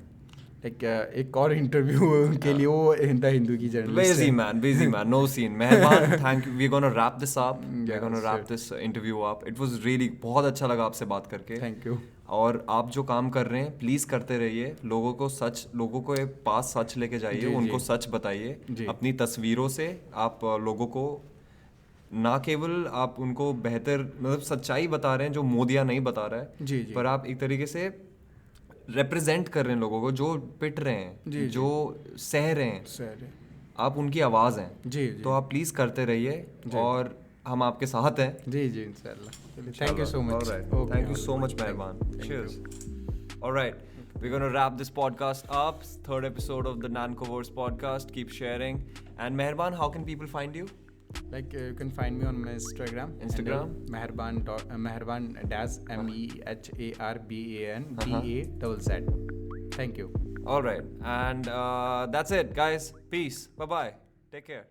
एक और इंटरव्यू के लिए वो हिंदू की journalist Busy man, no scene. Mehban, thank you. We're gonna wrap this up. We're Yeah, gonna wrap sure. this interview up. It was really बहुत अच्छा लगा आपसे बात करके। Thank you. और आप जो काम कर रहे हैं प्लीज़ करते रहिए। लोगों को पास सच लेके जाइए, जी, उनको जी। सच बताइए। जी। अपनी तस्वीरों से आप लोगों को ना केवल आप उनको बेहतर मतलब सच्चाई बता रहे हैं जो मोदिया नहीं बता रहा है, जी जी पर आप एक तरीके से रिप्रेजेंट कर रहे हैं लोगों को जो पिट रहे हैं, जी, जो सह रहे हैं, सर आप उनकी आवाज़ हैं। जी जी तो आप प्लीज़ करते रहिए और हम आपके साथ हैं। जी जी इंशाल्लाह। Thank you so much. Alright. Thank you so much, Mehban. Cheers. Alright. We're going to wrap this podcast up. Third episode of the Nancoverse podcast. Keep sharing. And Mehban, how can people find you? Like you can find me on my Instagram. Instagram? Meherban Daz MEHARBAN DAZZ. Thank you. Alright. And that's it, guys. Peace. Bye bye. Take care.